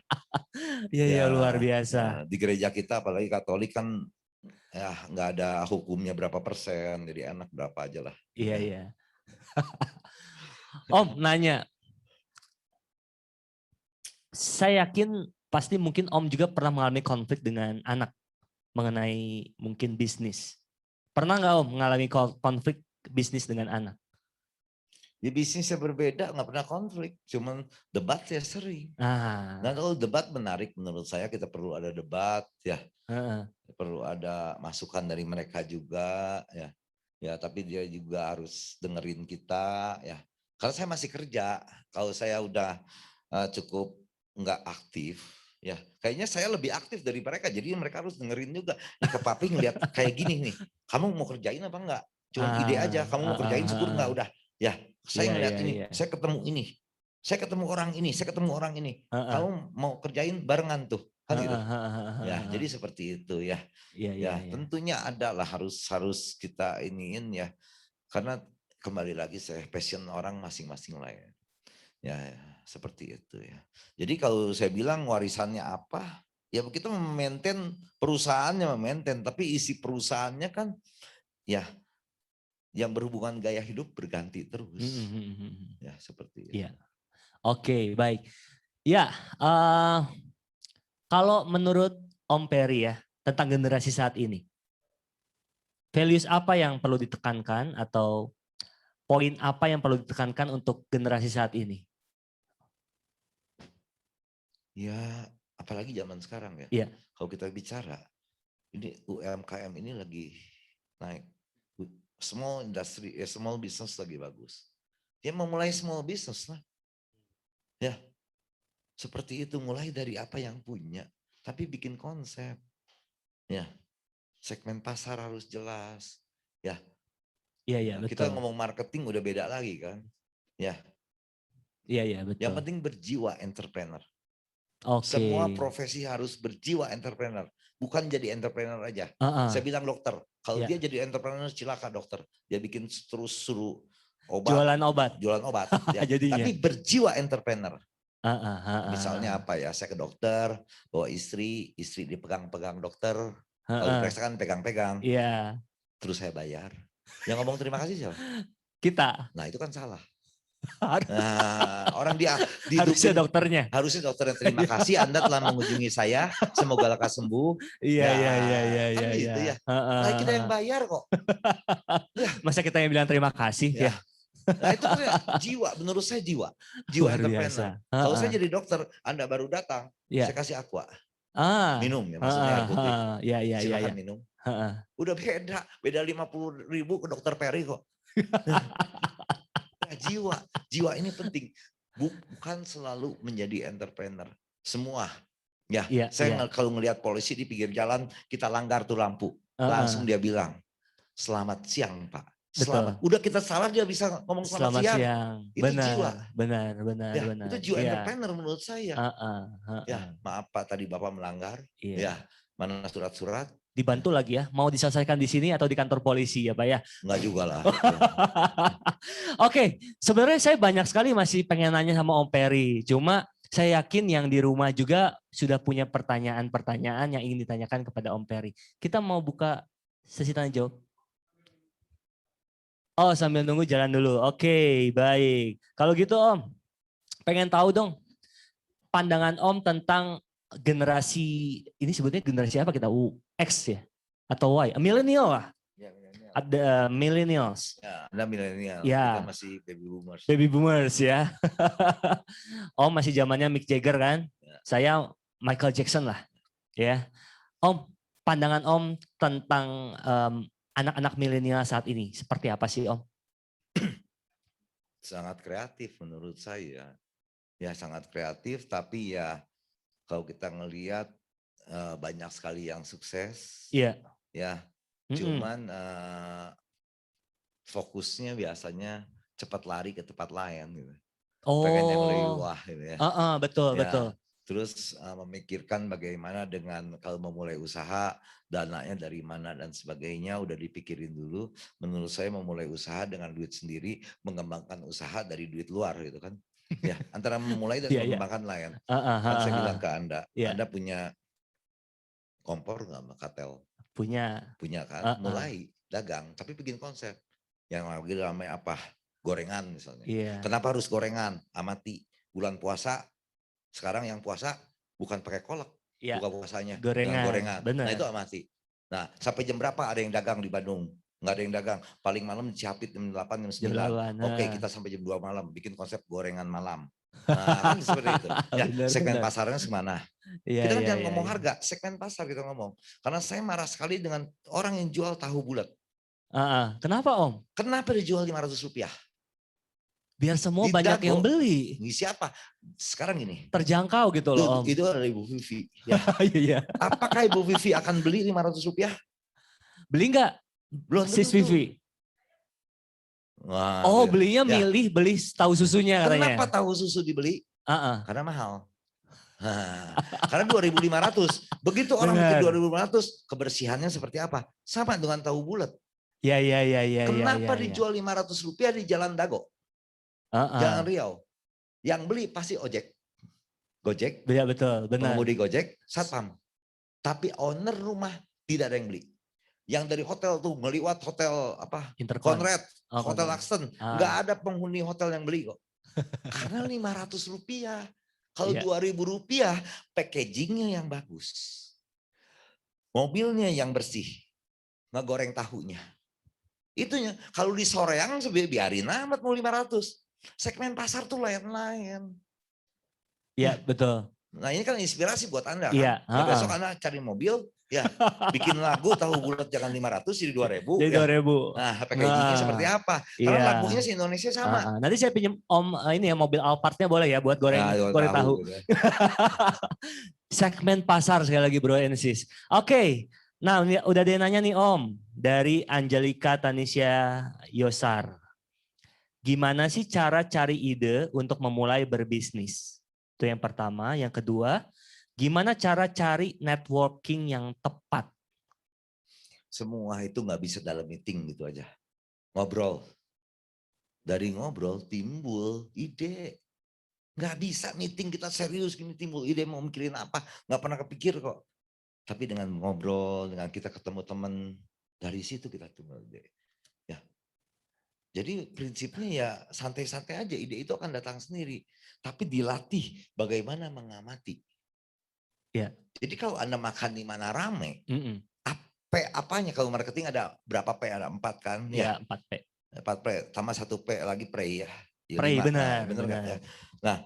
Iya ya, iya luar biasa. di gereja kita apalagi Katolik kan Ya nggak ada hukumnya berapa persen, jadi enak berapa aja lah. Iya, Ya. iya. Om nanya, saya yakin pasti mungkin Om juga pernah mengalami konflik dengan anak mengenai mungkin bisnis. Pernah nggak Om mengalami konflik bisnis dengan anak? Ya bisnisnya berbeda, nggak pernah konflik, cuman debat ya sering. Nah Ah, kalau debat menarik menurut saya, kita perlu ada debat ya, heeh. perlu ada masukan dari mereka juga ya. Ya tapi dia juga harus dengerin kita ya. Karena saya masih kerja, kalau saya udah cukup nggak aktif ya, kayaknya saya lebih aktif dari mereka, jadi mereka harus dengerin juga. Nih ke papi ngeliat kayak gini nih, kamu mau kerjain apa enggak? Cuman ide aja, Ah, kamu mau kerjain syukur enggak? Udah ya, saya iya, ngeliat iya, ini, iya. saya ketemu ini, saya ketemu orang ini, saya ketemu orang ini, Heeh, kamu mau kerjain barengan tuh kan gitu heeh, heeh, heeh, ya. heeh. Jadi seperti itu ya. Iya, iya, Ya iya. tentunya ada lah, harus kita iniin ya, karena kembali lagi saya passion orang masing-masing lah ya. Ya, ya, seperti itu ya. Jadi kalau saya bilang warisannya apa, ya kita memaintain perusahaannya, memaintain, tapi isi perusahaannya kan ya yang berhubungan gaya hidup berganti Mhm, terus. mhm, mhm. Ya seperti itu. Iya. Oke, baik. Ya, kalau menurut Om Peri ya tentang generasi saat ini, values apa yang perlu ditekankan atau poin apa yang perlu ditekankan untuk generasi saat ini? Ya apalagi zaman sekarang ya. Iya. Kalau kita bicara, ini UMKM ini lagi naik. Small industry, small business lagi bagus. Dia memulai small business lah. Ya, seperti itu, mulai dari apa yang punya, tapi bikin konsep. Ya, segmen pasar harus jelas. Ya, Iya, iya, ya kita betul. ngomong marketing udah beda lagi kan. Ya, Iya, iya, yang betul. penting berjiwa entrepreneur. Oke. Semua profesi harus berjiwa entrepreneur, bukan jadi entrepreneur aja. Heeh. Saya bilang dokter, kalau Ya, dia jadi entrepreneur cilaka dokter. Dia bikin terus suruh obat, jualan obat jualan obat ya. jadinya. Tapi berjiwa entrepreneur. Heeh, Misalnya heeh. apa ya, saya ke dokter, bawa istri dipegang-pegang dokter, kalau Heeh. diperiksa kan pegang-pegang, Iya, terus saya bayar. Yang ngomong terima kasih siapa? kita Nah itu kan salah. harus Nah, orang dia harusnya dihidupin, dokternya. harusnya dokter yang terima kasih Anda telah mengunjungi saya, semoga lekas sembuh. Iya, Ya iya, iya, iya, kan iya, iya. gitu ya. Lah Heeh, kita yang heeh. bayar kok. Ya, Masa kita yang bilang terima kasih ya. ya? Nah itu kan ya, jiwa, menurut saya jiwa. Jiwa Luar entrepreneur. biasa. Kalau saya Heeh. jadi dokter, Anda baru datang, saya Ya. kasih aqua. Ah. Minum ya, maksudnya Heeh, air putih. heeh. Ya, ya, ya, Silahkan ya. minum. Heeh. Udah beda, beda 50.000 ke dokter Peri kok. Nah, jiwa, jiwa ini penting. Bukan selalu menjadi entrepreneur. Semua. Ya, Iya, saya iya. kalau ngelihat polisi di pinggir jalan, kita langgar tuh lampu. Langsung Heeh. dia bilang, selamat siang Pak. Selamat. Betul. Udah kita salah dia bisa ngomong selamat Selamat siang. siang. Itu Benar, jiwa. benar, benar, Ya, itu benar. jiwa Iya. entrepreneur menurut saya. Heeh, Ya, heeh. maaf Pak tadi Bapak melanggar. Ya, Iya. mana surat-surat? Ya, Dibantu lagi ya. Mau diselesaikan di sini atau di kantor polisi ya, Pak ya? enggak juga lah. Oke, sebenarnya saya banyak sekali masih pengen nanya sama Om Peri. Cuma saya yakin yang di rumah juga sudah punya pertanyaan-pertanyaan yang ingin ditanyakan kepada Om Peri. Kita mau buka sesi tanya jawab. Oh, sambil nunggu jalan dulu. Oke, baik. Kalau gitu Om, pengen tahu dong pandangan Om tentang generasi, ini sebutnya generasi apa kita? X ya? Atau Y? Milenial lah. Ya, milenial. Ada millennials. Ya, Anda milenial, kita Ya, masih baby boomers. baby boomers ya. Om masih zamannya Mick Jagger kan? Ya. Saya Michael Jackson lah, ya. Om, pandangan Om tentang anak-anak milenial saat ini seperti apa sih Om? Sangat kreatif menurut saya. Ya sangat kreatif, tapi ya kalau kita ngelihat banyak sekali yang sukses. Iya. Ya, Mm-mm. cuman fokusnya biasanya cepat lari ke tempat lain gitu. Pengen yang lebih Oh, wah gitu ya. betul, betul. Ya, terus memikirkan bagaimana dengan kalau memulai usaha, dananya dari mana dan sebagainya udah dipikirin dulu. Menurut saya memulai usaha dengan duit sendiri, mengembangkan usaha dari duit luar gitu kan. Ya, antara memulai dan Iya, iya. mengembangkan lain. Heeh, Kan heeh, saya heeh. bilang ke Anda, Iya, Anda punya kompor nggak Makatel? Punya kan, Heeh, mulai dagang, tapi bikin konsep. Yang lagi ramai apa? Gorengan misalnya. iya, Kenapa harus gorengan? Amati, bulan puasa, sekarang yang puasa bukan pakai kolak, iya, buka puasanya dengan gorengan, gorengan. Nah bener, itu amati. Nah sampai jam berapa ada yang dagang di Bandung? Nggak ada yang dagang. Paling malam Cihapit jam 8, jam jam 9. 8, Oke heeh. kita sampai jam 2 malam, bikin konsep gorengan malam. Nah kan seperti itu. Ya Bener segmen bener, pasarnya semana. iya Kita kan iya jangan iya ngomong iya, harga, segmen pasar kita ngomong. Karena saya marah sekali dengan orang yang jual tahu bulat. heeh, kenapa Om? Kenapa dijual Rp500? Biar semua Di banyak yang Dago, beli, ini siapa? Sekarang gini, terjangkau gitu loh Om. itu adalah Ibu Vivi. Ya, Iya iya. apakah Ibu Vivi akan beli Rp500? Beli nggak Belum Sis tentu. Vivi? Wah, Oh belinya ya. milih beli tahu susunya Kenapa katanya. tahu susu dibeli? Heeh, Karena mahal. Nah, karena 2.500. Begitu orang bikin bener. 2.500, kebersihannya seperti apa? Sama dengan tahu bulat. Iya iya iya iya iya iya Kenapa iya. dijual Rp500 di Jalan Dago, Heeh, Jalan Riau? Yang beli pasti ojek, Gojek, iya betul, benar. pengemudi Gojek, satpam. Tapi owner rumah tidak ada yang beli. Yang dari hotel tuh meliwat hotel apa? Intercon. Conrad, Oh Hotel konten. Accent, nggak Ah, ada penghuni hotel yang beli kok. Karena Rp500. Kalau iya. Rp2.000, packagingnya yang bagus. Mobilnya yang bersih, ngegoreng tahunya. Itunya, kalau di Soreang biarin amat mau 500. Segmen pasar tuh lain-lain. Iya Ya, betul. nah ini kan inspirasi buat Anda kan. Iya, Nah heeh. besok Anda cari mobil, ya bikin lagu tahu bulat jangan 500 jadi 2.000 Jadi ya. 2.000. Nah packagingnya seperti Nah, apa? Karena iya. lagunya se-Indonesia sama. Heeh. Nanti saya pinjem Om ini ya mobil Alphardnya boleh ya buat Nah, goreng goreng tahu tahu. gitu ya. Segmen pasar sekali lagi Bro and Sis. Oke. Nah, ini udah ada yang nanya nih Om dari Angelika Tanisha Yosar. Gimana sih cara cari ide untuk memulai berbisnis? Itu yang pertama. Yang kedua, gimana cara cari networking yang tepat? Semua itu nggak bisa dalam meeting gitu aja. Ngobrol. Dari ngobrol timbul ide. Nggak bisa meeting kita serius gini timbul ide mau mikirin apa. Nggak pernah kepikir kok. Tapi dengan ngobrol, dengan kita ketemu teman, dari situ kita timbul ide. Ya, jadi prinsipnya ya santai-santai aja, ide itu akan datang sendiri. Tapi dilatih bagaimana mengamati. Ya. Jadi kalau Anda makan di mana rame, Mm-mm. P apanya kalau marketing ada berapa P? Ada 4 kan? Ya, Ya, 4P. 4 P, tambah 1 P lagi pray ya. Ya Pray 5, nah benar, bener nggak ya? benar. Nah,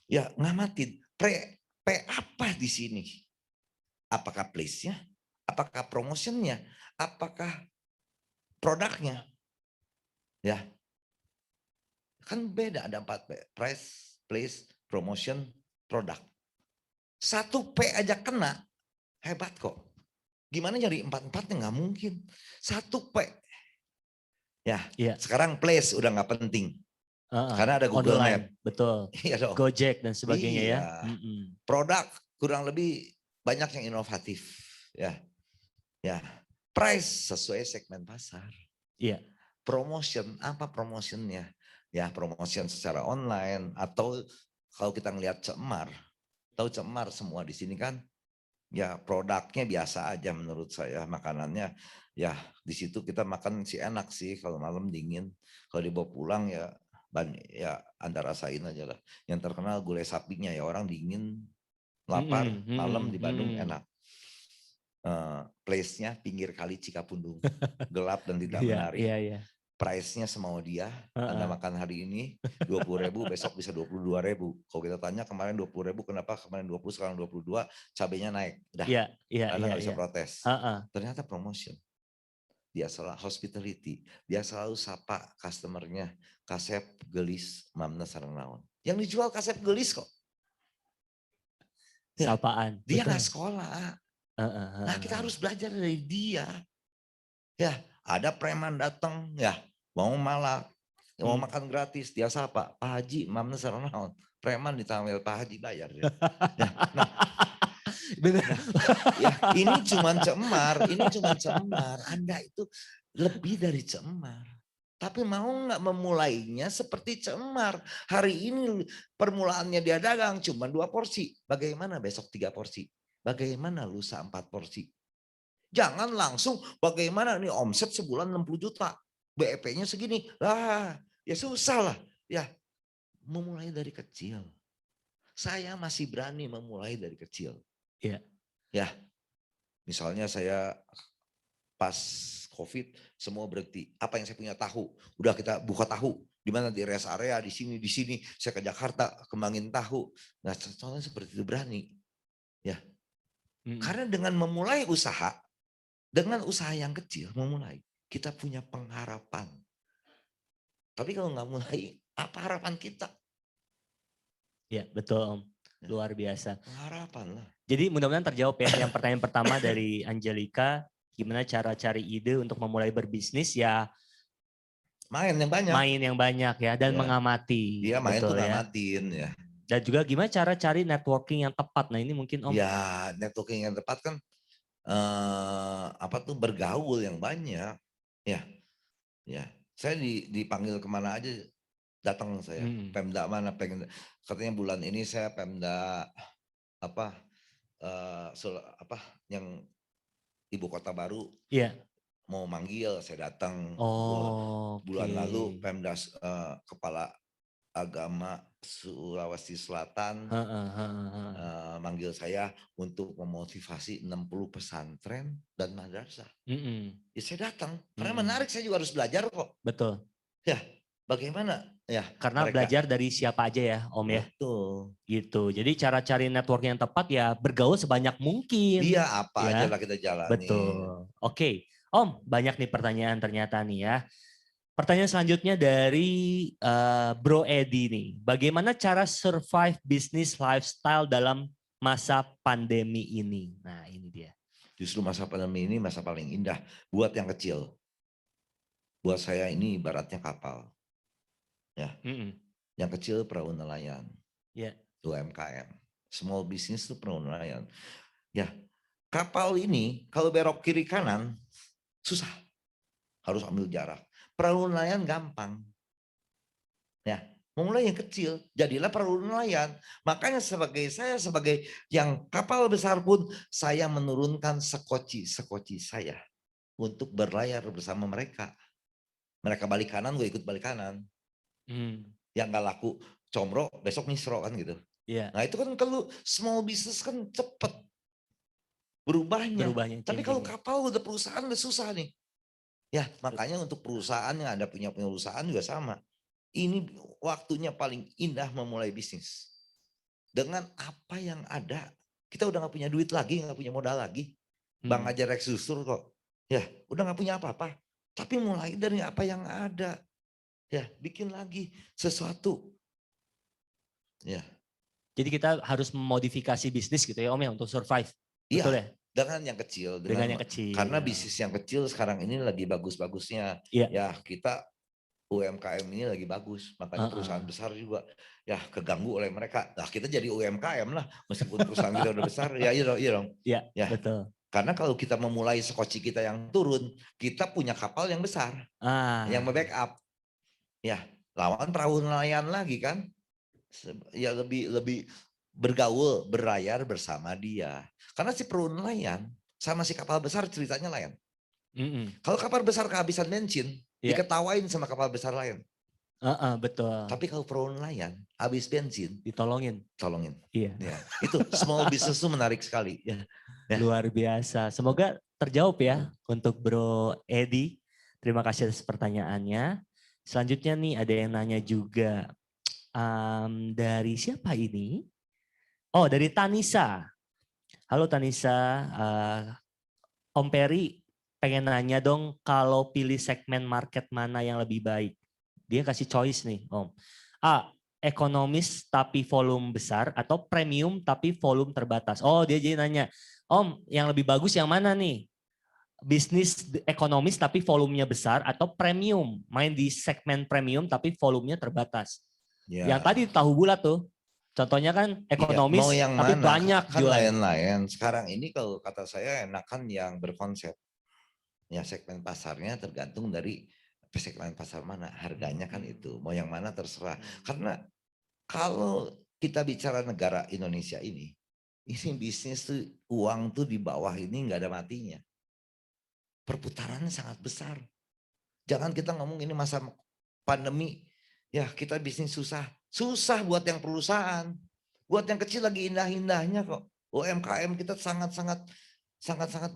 ya ngamatin, P apa di sini? Apakah place-nya? Apakah promotionnya? Apakah produknya? Ya, kan beda ada 4 P. Price, place, promotion, produk. 1 P aja kena, hebat kok. Gimana nyari 4-4-nya nggak mungkin. 1 P. Ya, Iya. sekarang place udah nggak penting. Heeh. Karena ada Google Map. Online, betul. Iya dong. Gojek dan sebagainya ya. Iya. Mm-mm. Produk kurang lebih banyak yang inovatif. Ya, ya. Price sesuai segmen pasar. Iya. Promotion, apa promotionnya? Ya, promotion secara online atau kalau kita ngelihat Cemar, tahu Cemar semua di sini kan? Ya produknya biasa aja menurut saya, makanannya ya di situ kita makan sih enak sih kalau malam dingin. Kalau dibawa pulang ya ya Anda rasain aja lah. Yang terkenal gulai sapinya ya orang dingin lapar Mm-mm, malam mm-mm, di Bandung mm-mm. enak. Place-nya pinggir kali Cikapundung, gelap dan tidak Iya, menarik. iya, iya. Price-nya semau dia, Anda Heeh. makan hari ini 20.000, besok bisa 22.000. Kalau kita tanya kemarin 20.000, kenapa kemarin 20, sekarang 22, cabenya naik. Udah, Iya, iya, Anda iya, nggak bisa iya. protes. Heeh. Ternyata promotion. Dia selalu hospitality. Dia selalu sapa customernya. Kasep gelis mamna sareng naon. Yang dijual kasep gelis kok. Ya, Sapaan, dia nggak betul. sekolah. Heeh, Nah heeh, kita heeh. harus belajar dari dia. Ya, ada preman datang, ya mau malak, mau Hmm. makan gratis, dia sapa, Pak Haji, mamna sareng naon. Preman ditamil Pak Haji bayar dia. Ya, nah, Bener. nah, ya ini cuman cemar, ini cuman cemar. Anda itu lebih dari cemar. Tapi mau nggak memulainya seperti cemar. Hari ini permulaannya dia dagang cuma 2 porsi. Bagaimana besok 3 porsi? Bagaimana lusa 4 porsi? Jangan langsung bagaimana nih omset sebulan 60 juta, BEP-nya segini. Lah, ya susah lah. Ya, memulai dari kecil. Saya masih berani memulai dari kecil. Iya. Ya, misalnya saya pas COVID semua berhenti. Apa yang saya punya tahu, udah kita buka tahu. Di mana di rest area, di sini. Saya ke Jakarta, kembangin tahu. Nah, contohnya seperti itu berani. Ya, Mm-mm. karena dengan memulai usaha, dengan usaha yang kecil memulai, kita punya pengharapan. Tapi kalau nggak mulai, apa harapan kita? Ya, betul Om. Ya, Luar biasa. pengharapan lah. Jadi mudah-mudahan terjawab ya. Yang pertanyaan pertama dari Angelica, gimana cara cari ide untuk memulai berbisnis? Ya Main yang banyak. main yang banyak ya dan Ya, mengamati. dia main tuh Betul ya. ngamatin ya. Dan juga gimana cara cari networking yang tepat. Nah ini mungkin Om. Ya, networking yang tepat kan apa tuh bergaul yang banyak. Ya, ya. Saya dipanggil kemana aja datang saya. Mm. Pemda mana pengen, katanya bulan ini saya Pemda apa apa yang ibu kota baru Iya. mau manggil, saya datang. Oh, Bulan lalu oke. Pemda kepala agama Sulawesi Selatan Heeh, heeh, heeh. manggil saya untuk memotivasi 60 pesantren dan madrasah. Mm-mm. Ya saya datang, karena Mm-mm. menarik, saya juga harus belajar kok. Betul. Ya, bagaimana ya Karena mereka? belajar dari siapa aja ya Om ya. Betul. Gitu. Jadi cara cari network yang tepat ya bergaul sebanyak mungkin. Iya, apa aja Ya, lah kita jalanin. betul. Oke. Om, banyak nih pertanyaan ternyata nih ya. Pertanyaan selanjutnya dari Bro Edi nih. Bagaimana cara survive bisnis lifestyle dalam masa pandemi ini? Nah, ini dia. Justru masa pandemi ini masa paling indah buat yang kecil. Buat saya ini ibaratnya kapal. Ya, Mm-mm. yang kecil perahu nelayan, Ya. UMKM. Small business itu perahu nelayan. Ya, kapal ini kalau belok kiri kanan susah, harus ambil jarak. Perahu nelayan gampang. Ya, memulai yang kecil, jadilah perahu nelayan. Makanya saya sebagai yang kapal besar pun saya menurunkan sekoci saya untuk berlayar bersama mereka. Mereka balik kanan, gue ikut balik kanan. Mm. Yang nggak laku comro, besok misro kan gitu. Ya. Nah itu kan kalau small business kan cepet berubahnya. Berubahnya Tapi kalau changingnya. kapal udah perusahaan udah susah nih. Ya makanya untuk perusahaan yang ada punya perusahaan juga sama. Ini waktunya paling indah memulai bisnis. Dengan apa yang ada, kita udah nggak punya duit lagi, nggak punya modal lagi. Bang Mm. aja Rex susur kok. Ya udah nggak punya apa-apa. Tapi mulai dari apa yang ada. Ya bikin lagi sesuatu. Ya. Jadi kita harus memodifikasi bisnis gitu ya Om ya untuk survive. Iya, Betul ya? dengan yang kecil, Dengan dengan yang karena kecil. bisnis yang kecil sekarang ini lagi bagus-bagusnya. Iya. Ya, kita UMKM ini lagi bagus, makanya perusahaan Uh-uh. besar juga ya keganggu oleh mereka. Nah, kita jadi UMKM lah, meskipun perusahaan kita udah besar. Ya, iya dong, iya dong. Iya, Ya, betul. karena kalau kita memulai sekoci kita yang turun, kita punya kapal yang besar, yang Ah, membackup. Ya, lawan perahu nelayan lagi kan. Ya lebih lebih bergaul, berlayar bersama dia. Karena si perahu nelayan sama si kapal besar ceritanya lain. mm-mm. Kalau kapal besar kehabisan bensin, Iya, diketawain sama kapal besar lain. betul. Tapi kalau perahu nelayan habis bensin, Ditolongin. tolongin. Iya, Ya, itu small business itu menarik sekali. Ya, ya. luar biasa. Semoga terjawab ya untuk Bro Edi. Terima kasih atas pertanyaannya. Selanjutnya nih ada yang nanya juga. Dari siapa ini? Oh, dari Tanisa. Halo Tanisa, Om Peri pengen nanya dong kalau pilih segmen market mana yang lebih baik. Dia kasih choice nih Om. A, ekonomis tapi volume besar atau premium tapi volume terbatas. Oh dia jadi nanya, Om yang lebih bagus yang mana nih? Bisnis ekonomis tapi volumenya besar atau premium? Main di segmen premium tapi volumenya terbatas. Yang Ya, tadi tahu bulat tuh. Contohnya kan iya. Mau ekonomis yang tapi mana? banyak Kan jualan. lain-lain. Sekarang ini kalau kata saya enakan yang berkonsep. Ya segmen pasarnya tergantung dari segmen pasar mana. Harganya kan itu. Mau yang mana terserah. Karena kalau kita bicara negara Indonesia ini bisnis tuh uang tuh di bawah ini nggak ada matinya. perputarannya sangat besar. Jangan kita ngomong ini masa pandemi, ya kita bisnis susah. Susah buat yang perusahaan. Buat yang kecil lagi indah-indahnya kok. UMKM kita sangat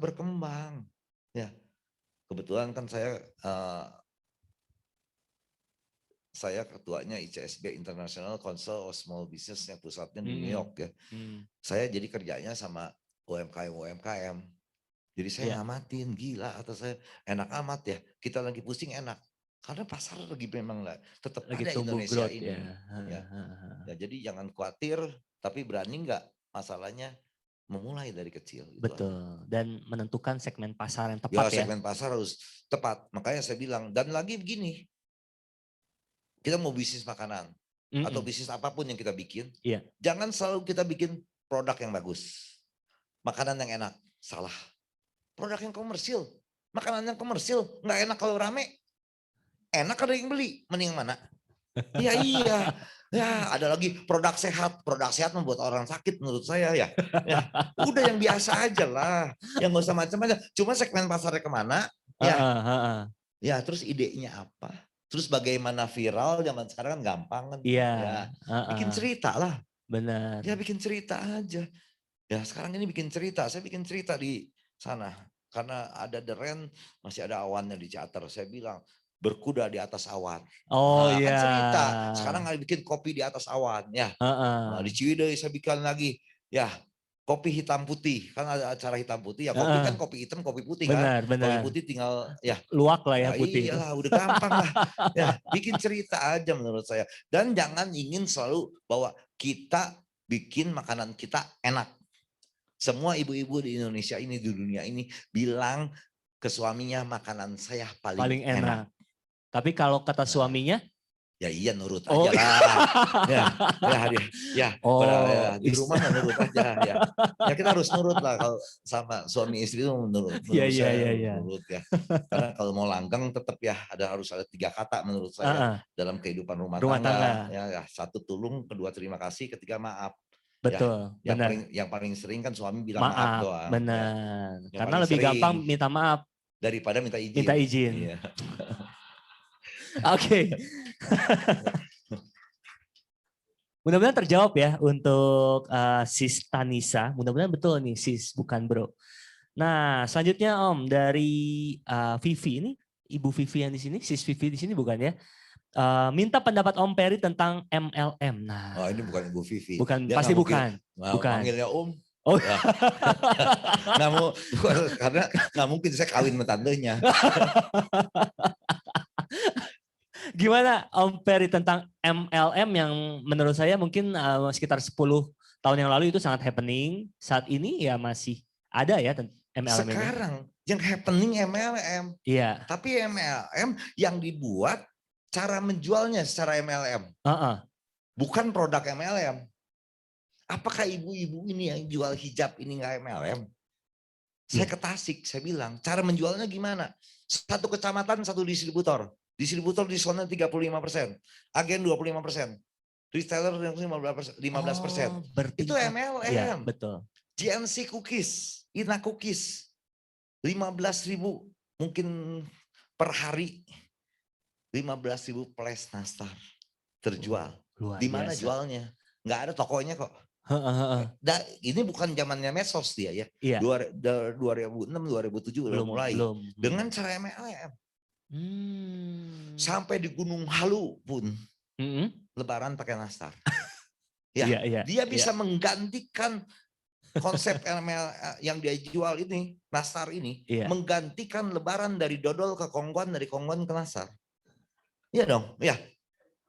berkembang. Ya, kebetulan kan saya ketuanya ICSB International Council of Small Business yang pusatnya di New York ya. Saya jadi kerjanya sama UMKM. Jadi saya ngamatin, gila atau saya enak amat ya. Kita lagi pusing enak. Karena pasar lagi memang lah, tetap Lagi ada tumbuh Indonesia growth ini. ya. Ya, jadi jangan khawatir, tapi berani nggak masalahnya memulai dari kecil. Itu aja. Betul. Dan menentukan segmen pasar yang Ya tepat ya. segmen pasar harus tepat. Makanya saya bilang, dan lagi begini, kita mau bisnis makanan atau bisnis apapun yang kita bikin, jangan selalu kita bikin produk yang bagus, makanan yang enak, salah. Produk yang komersil, makanan yang komersil nggak enak kalau rame, enak ada yang beli, mending mana? Iya ya ada lagi produk sehat membuat orang sakit menurut saya ya. Udah yang biasa aja lah, yang nggak usah macam-macam. Cuma segmen pasarnya kemana? Ya terus idenya apa? Terus bagaimana viral zaman sekarang kan gampang kan? Ya bikin cerita lah. Benar. Ya bikin cerita aja. Ya sekarang ini bikin cerita, saya bikin cerita di sana. Karena ada deren, masih ada awannya di Ciater. Saya bilang, berkuda di atas awan. Oh Kan iya. cerita, sekarang ada bikin kopi di atas awan. Ya, di Ciwidey saya bikin lagi, ya kopi hitam putih. Kan ada acara hitam putih, ya kopi kan kopi hitam, kopi putih kan. Kopi putih tinggal, ya. Luwak lah ya putih. Iyalah, udah gampang lah. Ya, bikin cerita aja menurut saya. Dan jangan ingin selalu bahwa kita bikin makanan kita enak. Semua ibu-ibu di Indonesia ini, di dunia ini bilang ke suaminya makanan saya paling enak. Tapi kalau kata suaminya? Ya iya nurut aja lah. Di rumah nurut aja ya. Ya kita harus nurut lah kalau sama suami istri itu menurut saya nurut ya. Karena kalau mau langgeng tetap ya harus ada 3 kata menurut saya dalam kehidupan rumah tangga. Ya, 1 tulung, 2 terima kasih, 3 maaf. Betul, ya, benar. yang paling sering kan suami bilang maaf doang. Benar. Ya. Karena lebih gampang minta maaf daripada minta izin. Minta izin. Iya. Oke. Mudah-mudahan terjawab ya untuk Sis Tanisa. Mudah-mudahan betul nih Sis, bukan Bro. Nah, selanjutnya Om dari Vivi ini, Ibu Vivi yang di sini, Sis Vivi di sini bukan ya? Minta pendapat Om Peri tentang MLM. Nah, ini bukan Ibu Vivi. Bukan, Dia pasti bukan. Manggilnya Om. Oh. Ya. Karena nggak mungkin saya kawin sama tantenya. Gimana Om Peri tentang MLM yang menurut saya mungkin sekitar 10 tahun yang lalu itu sangat happening. Saat ini ya masih ada ya MLM. Sekarang yang happening MLM. Iya. Tapi MLM yang dibuat cara menjualnya secara MLM. Bukan produk MLM. Apakah ibu-ibu ini yang jual hijab ini nggak MLM? Saya ke Tasik, saya bilang, cara menjualnya gimana? 1 kecamatan 1 distributor. Distributor diskonnya 35%, agen 25%, retailer 15%. Itu MLM. Ya, betul. GNC Cookies, Ina Cookies, 15.000 mungkin per hari, 15.000 flash nastar terjual. Di mana jualnya? Nggak ada tokonya kok. Ini bukan zamannya medsos dia ya. 2006, 2007 udah mulai. Dengan cara MLM. Sampai di Gunung Halu pun lebaran pakai nastar. Dia bisa menggantikan konsep MLM yang dia jual ini, nastar ini, menggantikan lebaran dari dodol ke kongguan, dari kongguan ke nastar. Iya dong, ya.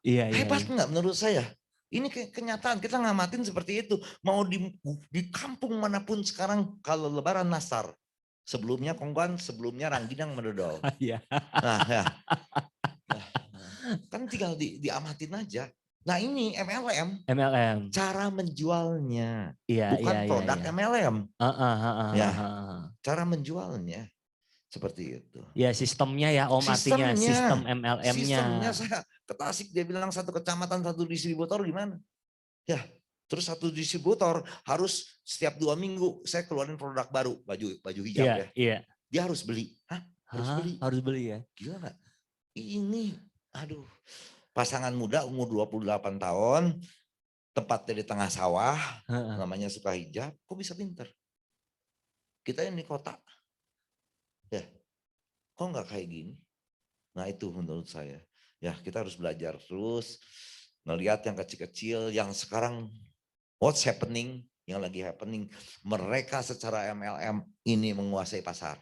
Hebat nggak menurut saya? Ini kenyataan, kita ngamatin seperti itu. Mau di kampung manapun sekarang kalau lebaran nastar. Sebelumnya kongguan, sebelumnya rangginang mendodol. Kan tinggal diamatin aja. Nah ini MLM. Cara menjualnya. Bukan produk MLM. Cara menjualnya. Seperti itu. Ya sistemnya ya Om, artinya sistem MLM-nya. Sistemnya saya ke Tasik, dia bilang 1 kecamatan 1 distributor gimana? Ya, terus 1 distributor harus setiap 2 minggu saya keluarin produk baru, baju hijab ya. Dia harus beli. Hah? Harus Hah? beli. Harus beli ya? Gila nggak? Ini, aduh, pasangan muda umur 28 tahun, tempatnya di tengah sawah, Heeh. namanya Sukahijab, kok bisa pinter? Kita yang di kota, ya, kok nggak kayak gini? Nah itu menurut saya, ya kita harus belajar terus, ngelihat yang kecil-kecil, yang sekarang what's happening, yang lagi happening, mereka secara MLM ini menguasai pasar.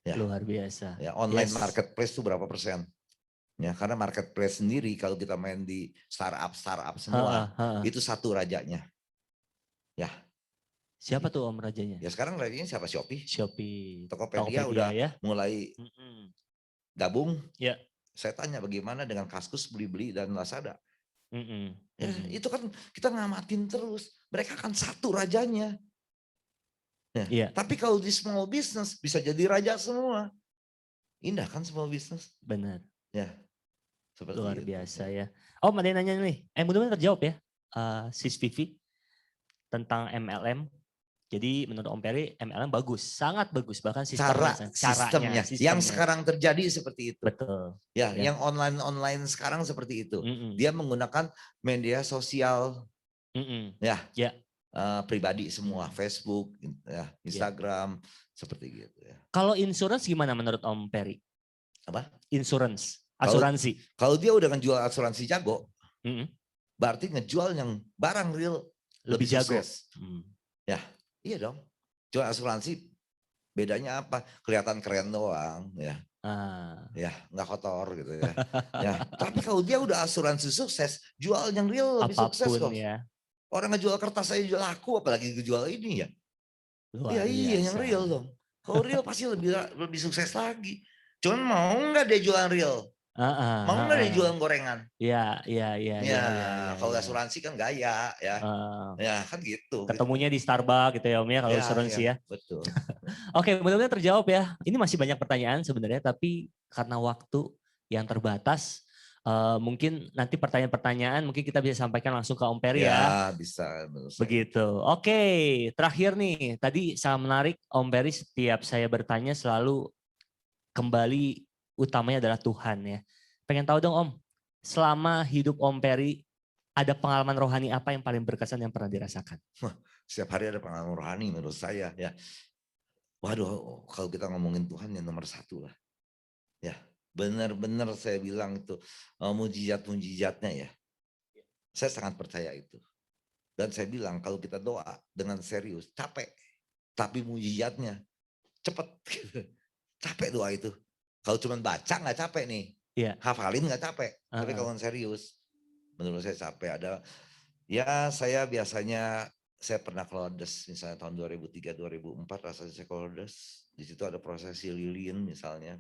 Ya, Luar biasa. ya online Yes. marketplace itu berapa persen? Ya, karena marketplace sendiri kalau kita main di startup Heeh, semua, heeh. itu satu rajanya. Ya, Siapa gitu. tuh Om rajanya? Ya sekarang rajanya siapa? Shopee. Shopee, Tokopedia Tokopedia udah ya? mulai Mm-mm. gabung. Ya. Saya tanya bagaimana dengan Kaskus, Blibli dan Lazada. Mm-mm. Ya, Mm-mm. itu kan kita ngamatin terus. Mereka kan satu rajanya. Ya, Iya, tapi kalau di small business bisa jadi raja semua. Indah kan small business? benar. Ya, seperti Luar itu. biasa Ya. ya. Om ada yang nanya nih. Mudah-mudahan terjawab ya. Sis Vivi tentang MLM. Jadi menurut Om Peri MLM bagus, sangat bagus. Bahkan sistemnya, caranya, Sistemnya. Yang sistemnya. sekarang terjadi seperti itu. Betul. Ya, Ya. yang online sekarang seperti itu. Mm-mm. Dia menggunakan media sosial Mm-mm. ya, Ya. pribadi semua, Facebook, ya, Instagram, seperti gitu ya. Kalau insurance gimana menurut Om Peri? Apa? Insurance, Kalau asuransi. kalau dia udah ngejual asuransi jago, Mm-mm. berarti ngejual yang barang real Lebih jago. sukses. Ya, iya dong. Jual asuransi bedanya apa? Kelihatan keren doang, ya. Ya, nggak kotor gitu ya. Ya, tapi kalau dia udah asuransi sukses, jual yang real lebih sukses Apapun kok. ya. Orang ngejual kertas saya jual laku, apalagi ngejual ini ya. Luar Iya, iya yang biasa. real dong. Kalau real pasti lebih sukses lagi. Cuman mau nggak dia jualan real? Mau nggak dia jualan gorengan? Iya, iya, iya, Ya, iya, iya. kalau asuransi kan gaya ya. Uh, Ya kan gitu. ketemunya di Starbucks gitu ya Om ya kalau Ya, asuransi ya, ya. betul. Oke, mudah-mudahan terjawab ya. Ini masih banyak pertanyaan sebenarnya, tapi karena waktu yang terbatas, mungkin nanti pertanyaan-pertanyaan mungkin kita bisa sampaikan langsung ke Om Peri ya. Ya, bisa menurut saya. Begitu. Oke, terakhir nih. Tadi sangat menarik Om Peri setiap saya bertanya selalu kembali utamanya adalah Tuhan ya. Pengen tahu dong Om, selama hidup Om Peri ada pengalaman rohani apa yang paling berkesan yang pernah dirasakan? Setiap hari ada pengalaman rohani menurut saya ya. Waduh, kalau kita ngomongin Tuhan yang nomor satu lah. Ya, benar-benar saya bilang itu mujizat-mujizatnya ya. Saya sangat percaya itu. Dan saya bilang kalau kita doa dengan serius, capek. Tapi mujizatnya cepat. Capek doa itu. Kalau cuma baca nggak capek nih. Iya. Hafalin nggak capek. Tapi kalau serius, menurut saya capek. Ada, ya saya biasanya, saya pernah klodes misalnya tahun 2003-2004 rasanya saya klodes. Di situ ada prosesi lilin misalnya.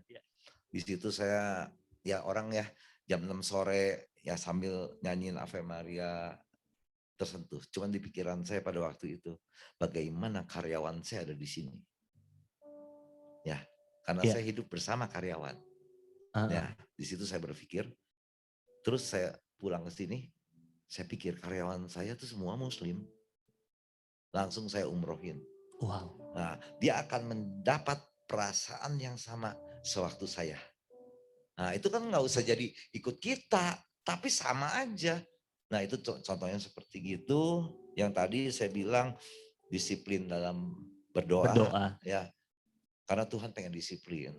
Di situ saya, ya orang ya jam 6 sore ya sambil nyanyiin Ave Maria tersentuh. Cuman di pikiran saya pada waktu itu, bagaimana karyawan saya ada di sini. Ya, karena saya hidup bersama karyawan. Ya, di situ saya berpikir, terus saya pulang ke sini, saya pikir karyawan saya tuh semua muslim. Langsung saya umrohin. Wow. Nah, dia akan mendapat perasaan yang sama sewaktu saya. Nah, itu kan nggak usah jadi ikut kita, tapi sama aja. Nah, itu contohnya seperti gitu. Yang tadi saya bilang disiplin dalam berdoa. Ya, karena Tuhan pengen disiplin.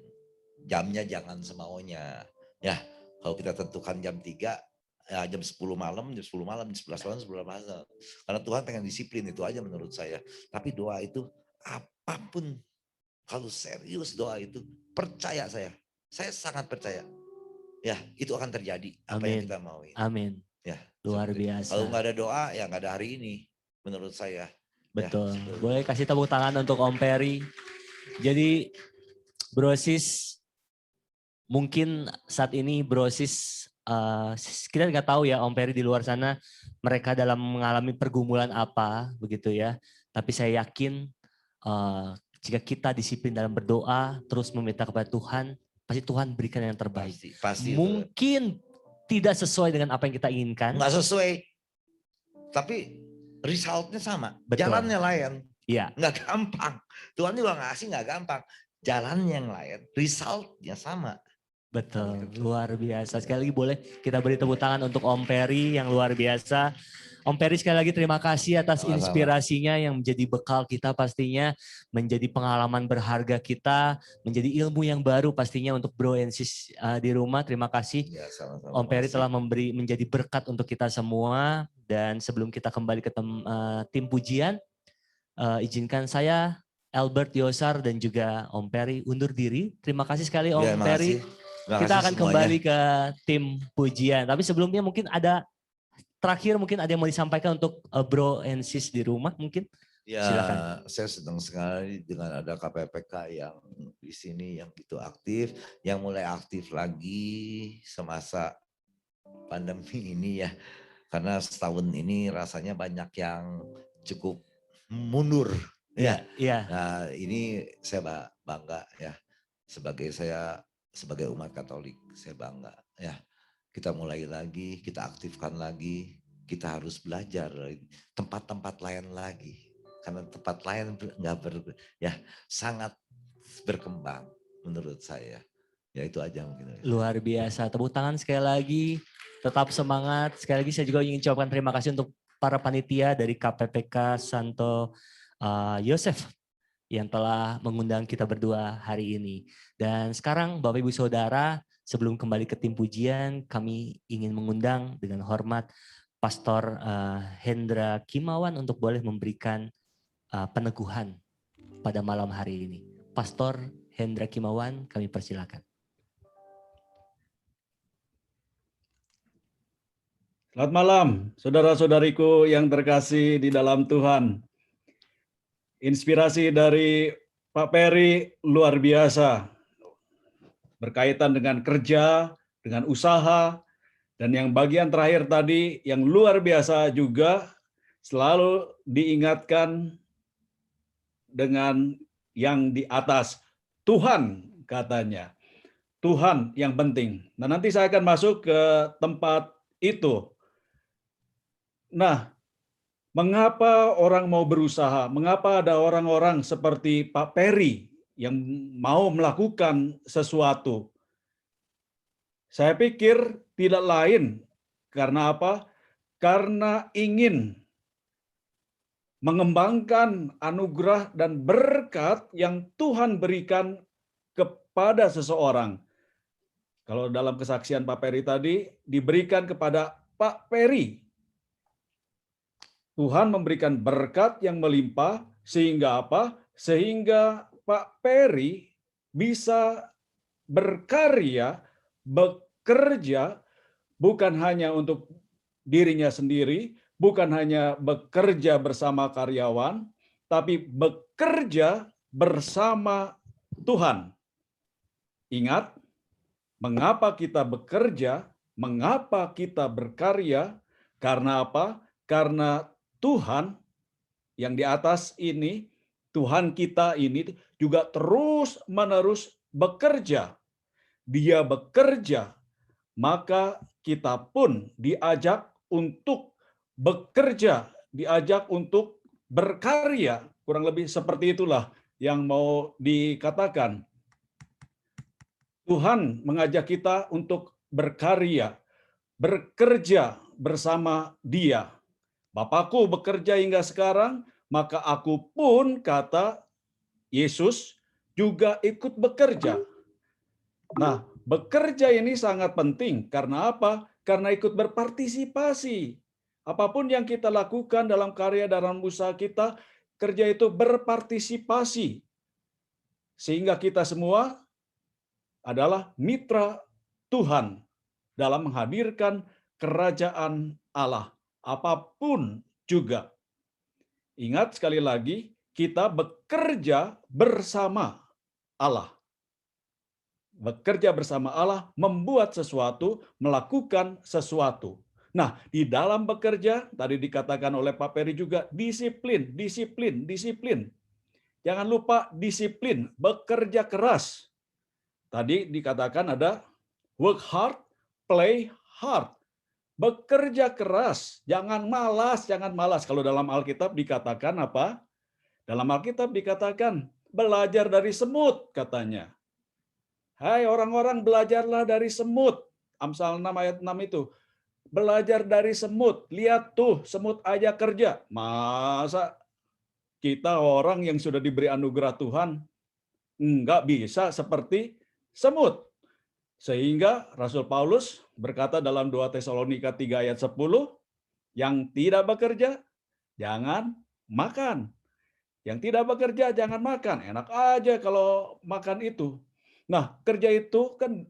Jamnya jangan semaunya. Ya, kalau kita tentukan jam 3, ya jam 10 malam, jam 10 malam, jam 11 malam, 11 malam. Karena Tuhan pengen disiplin, itu aja menurut saya. Tapi doa itu apapun, kalau serius doa itu, percaya saya sangat percaya. Ya, itu akan terjadi apa yang kita mau. Amin. Ya, luar biasa. Kalau nggak ada doa, ya nggak ada hari ini, menurut saya. Betul. Ya, boleh kasih tepuk tangan untuk Om Peri. Jadi Brosis, mungkin saat ini Brosis, kita nggak tahu ya Om Peri di luar sana mereka dalam mengalami pergumulan apa begitu ya. Tapi saya yakin jika kita disiplin dalam berdoa, terus meminta kepada Tuhan, pasti Tuhan berikan yang terbaik. Pasti mungkin tidak sesuai dengan apa yang kita inginkan. Nggak sesuai, tapi resultnya sama. Betul. Jalannya lain. Iya. Nggak gampang. Tuhan juga ngasih nggak gampang. jalan yang lain, resultnya sama. Betul, luar biasa. Sekali lagi boleh kita beri tepuk tangan untuk Om Peri yang luar biasa. Om Peri sekali lagi terima kasih atas Sama-sama. inspirasinya yang menjadi bekal kita pastinya, menjadi pengalaman berharga kita, menjadi ilmu yang baru pastinya untuk Bro and Sis di rumah. Terima kasih Ya, sama-sama. Om Peri Makasih. telah menjadi berkat untuk kita semua. Dan sebelum kita kembali ke tim pujian, izinkan saya Albert Yosar dan juga Om Peri undur diri. Terima kasih sekali Ya, Om Peri. makasih. Terima Kita kasih akan semuanya. kembali ke tim pujian. Tapi sebelumnya mungkin ada terakhir mungkin ada yang mau disampaikan untuk Bro and Sis di rumah mungkin. Ya, Silakan. saya senang sekali dengan ada KPPK yang di sini yang gitu aktif, yang mulai aktif lagi semasa pandemi ini ya. Karena setahun ini rasanya banyak yang cukup mundur ya. Iya. Nah, ini saya bangga ya. Saya sebagai umat Katolik, saya bangga ya. Kita mulai lagi, kita aktifkan lagi, kita harus belajar tempat-tempat lain lagi. Karena tempat lain sangat berkembang menurut saya. Ya itu aja mungkin. Luar biasa. Tepuk tangan sekali lagi. Tetap semangat. Sekali lagi saya juga ingin ucapkan terima kasih untuk para panitia dari KPPK Santo Yosef yang telah mengundang kita berdua hari ini. Dan sekarang Bapak Ibu Saudara, sebelum kembali ke tim pujian, kami ingin mengundang dengan hormat Pastor Hendra Kimawan untuk boleh memberikan peneguhan pada malam hari ini. Pastor Hendra Kimawan, kami persilakan. Selamat malam, saudara-saudariku yang terkasih di dalam Tuhan. Inspirasi dari Pak Peri luar biasa, berkaitan dengan kerja, dengan usaha, dan yang bagian terakhir tadi yang luar biasa juga selalu diingatkan dengan yang di atas. Tuhan katanya, Tuhan yang penting. Nah, nanti saya akan masuk ke tempat itu. Nah, mengapa orang mau berusaha? Mengapa ada orang-orang seperti Pak Peri yang mau melakukan sesuatu? Saya pikir tidak lain karena apa? Karena ingin mengembangkan anugerah dan berkat yang Tuhan berikan kepada seseorang. Kalau dalam kesaksian Pak Peri tadi, diberikan kepada Pak Peri. Tuhan memberikan berkat yang melimpah sehingga apa? Sehingga Pak Peri bisa berkarya, bekerja bukan hanya untuk dirinya sendiri, bukan hanya bekerja bersama karyawan, tapi bekerja bersama Tuhan. Ingat, mengapa kita bekerja, mengapa kita berkarya? Karena apa? Karena Tuhan yang di atas ini, Tuhan kita ini juga terus-menerus bekerja. Dia bekerja, maka kita pun diajak untuk bekerja, diajak untuk berkarya. Kurang lebih seperti itulah yang mau dikatakan. Tuhan mengajak kita untuk berkarya, bekerja bersama Dia. Bapakku bekerja hingga sekarang, maka aku pun, kata Yesus, juga ikut bekerja. Nah, bekerja ini sangat penting. Karena apa? Karena ikut berpartisipasi. Apapun yang kita lakukan dalam karya, dalam usaha kita, kerja itu berpartisipasi. Sehingga kita semua adalah mitra Tuhan dalam menghadirkan kerajaan Allah. Apapun juga. Ingat sekali lagi, kita bekerja bersama Allah. Bekerja bersama Allah, membuat sesuatu, melakukan sesuatu. Nah, di dalam bekerja, tadi dikatakan oleh Pak Peri juga, disiplin, disiplin, disiplin. Jangan lupa disiplin, bekerja keras. Tadi dikatakan ada work hard, play hard. Bekerja keras, jangan malas, jangan malas. Kalau dalam Alkitab dikatakan apa? Dalam Alkitab dikatakan belajar dari semut katanya. Hai orang-orang, belajarlah dari semut. Amsal 6 ayat 6 itu. Belajar dari semut. Lihat tuh, semut aja kerja. Masa kita orang yang sudah diberi anugerah Tuhan nggak bisa seperti semut. Sehingga Rasul Paulus berkata dalam 2 Tesalonika 3 ayat 10, yang tidak bekerja, jangan makan. Yang tidak bekerja, jangan makan. Enak aja kalau makan itu. Nah, kerja itu kan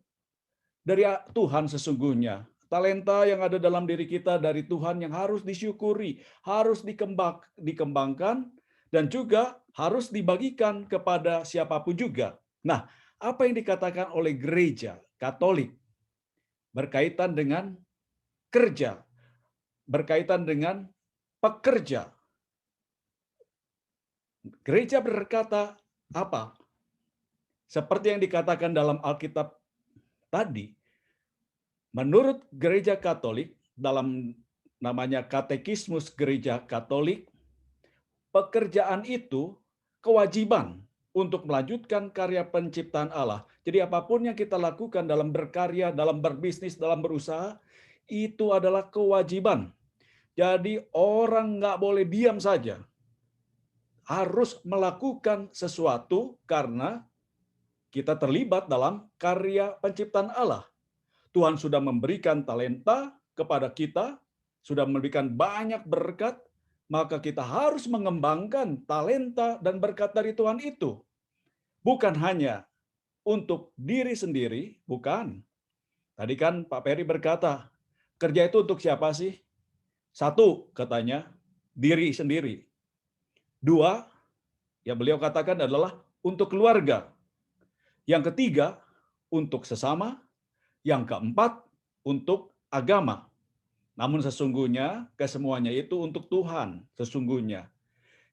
dari Tuhan sesungguhnya. Talenta yang ada dalam diri kita dari Tuhan yang harus disyukuri, harus dikembangkan, dan juga harus dibagikan kepada siapapun juga. Nah, apa yang dikatakan oleh gereja Katolik berkaitan dengan kerja, berkaitan dengan pekerja. Gereja berkata apa? Seperti yang dikatakan dalam Alkitab tadi, menurut Gereja Katolik, dalam namanya Katekismus Gereja Katolik, pekerjaan itu kewajiban untuk melanjutkan karya penciptaan Allah. Jadi apapun yang kita lakukan dalam berkarya, dalam berbisnis, dalam berusaha, itu adalah kewajiban. Jadi orang nggak boleh diam saja. Harus melakukan sesuatu karena kita terlibat dalam karya penciptaan Allah. Tuhan sudah memberikan talenta kepada kita, sudah memberikan banyak berkat, maka kita harus mengembangkan talenta dan berkat dari Tuhan itu. Bukan hanya untuk diri sendiri, bukan. Tadi kan Pak Peri berkata, kerja itu untuk siapa sih? Satu, katanya, diri sendiri. Dua, ya beliau katakan adalah untuk keluarga. Yang ketiga, untuk sesama. Yang keempat, untuk agama. Namun sesungguhnya kesemuanya itu untuk Tuhan, sesungguhnya.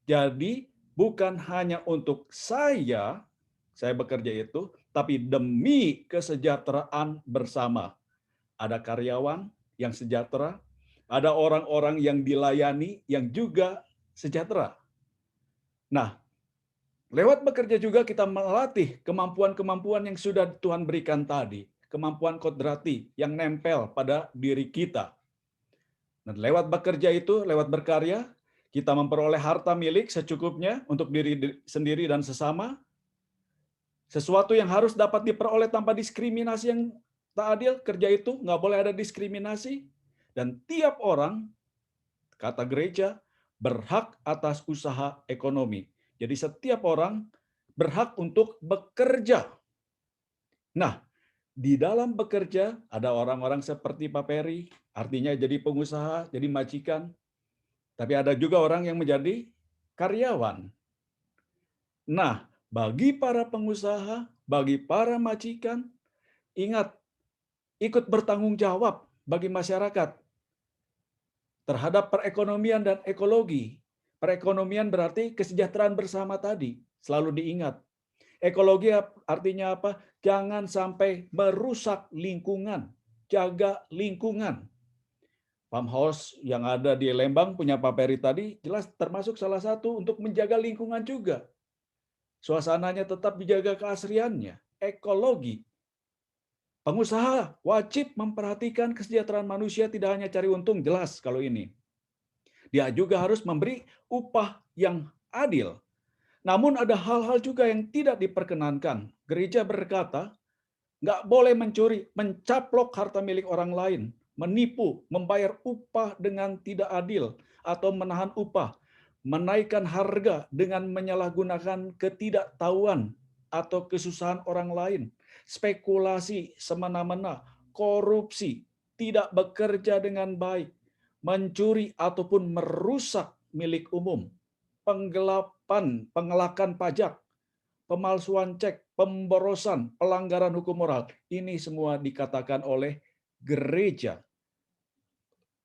Jadi bukan hanya untuk saya bekerja itu, tapi demi kesejahteraan bersama. Ada karyawan yang sejahtera, ada orang-orang yang dilayani yang juga sejahtera. Nah, lewat bekerja juga kita melatih kemampuan-kemampuan yang sudah Tuhan berikan tadi. Kemampuan kodrati yang nempel pada diri kita. Dan lewat bekerja itu, lewat berkarya, kita memperoleh harta milik secukupnya untuk diri sendiri dan sesama. Sesuatu yang harus dapat diperoleh tanpa diskriminasi yang tak adil, kerja itu nggak boleh ada diskriminasi. Dan tiap orang, kata gereja, berhak atas usaha ekonomi. Jadi setiap orang berhak untuk bekerja. Nah, di dalam bekerja ada orang-orang seperti Pak Peri, artinya jadi pengusaha, jadi majikan. Tapi ada juga orang yang menjadi karyawan. Nah, bagi para pengusaha, bagi para majikan, ingat, ikut bertanggung jawab bagi masyarakat terhadap perekonomian dan ekologi. Perekonomian berarti kesejahteraan bersama tadi, selalu diingat. Ekologi artinya apa? Jangan sampai merusak lingkungan, jaga lingkungan. Farmhouse yang ada di Lembang punya Pak Peri tadi jelas termasuk salah satu untuk menjaga lingkungan juga. Suasananya tetap dijaga keasriannya, ekologi. Pengusaha wajib memperhatikan kesejahteraan manusia, tidak hanya cari untung, jelas kalau ini. Dia juga harus memberi upah yang adil. Namun ada hal-hal juga yang tidak diperkenankan. Gereja berkata, nggak boleh mencuri, mencaplok harta milik orang lain, menipu, membayar upah dengan tidak adil, atau menahan upah, menaikkan harga dengan menyalahgunakan ketidaktahuan atau kesusahan orang lain, spekulasi semena-mena, korupsi, tidak bekerja dengan baik, mencuri ataupun merusak milik umum, penggelapan, pengelakan pajak, pemalsuan cek, pemborosan, pelanggaran hukum moral. Ini semua dikatakan oleh gereja.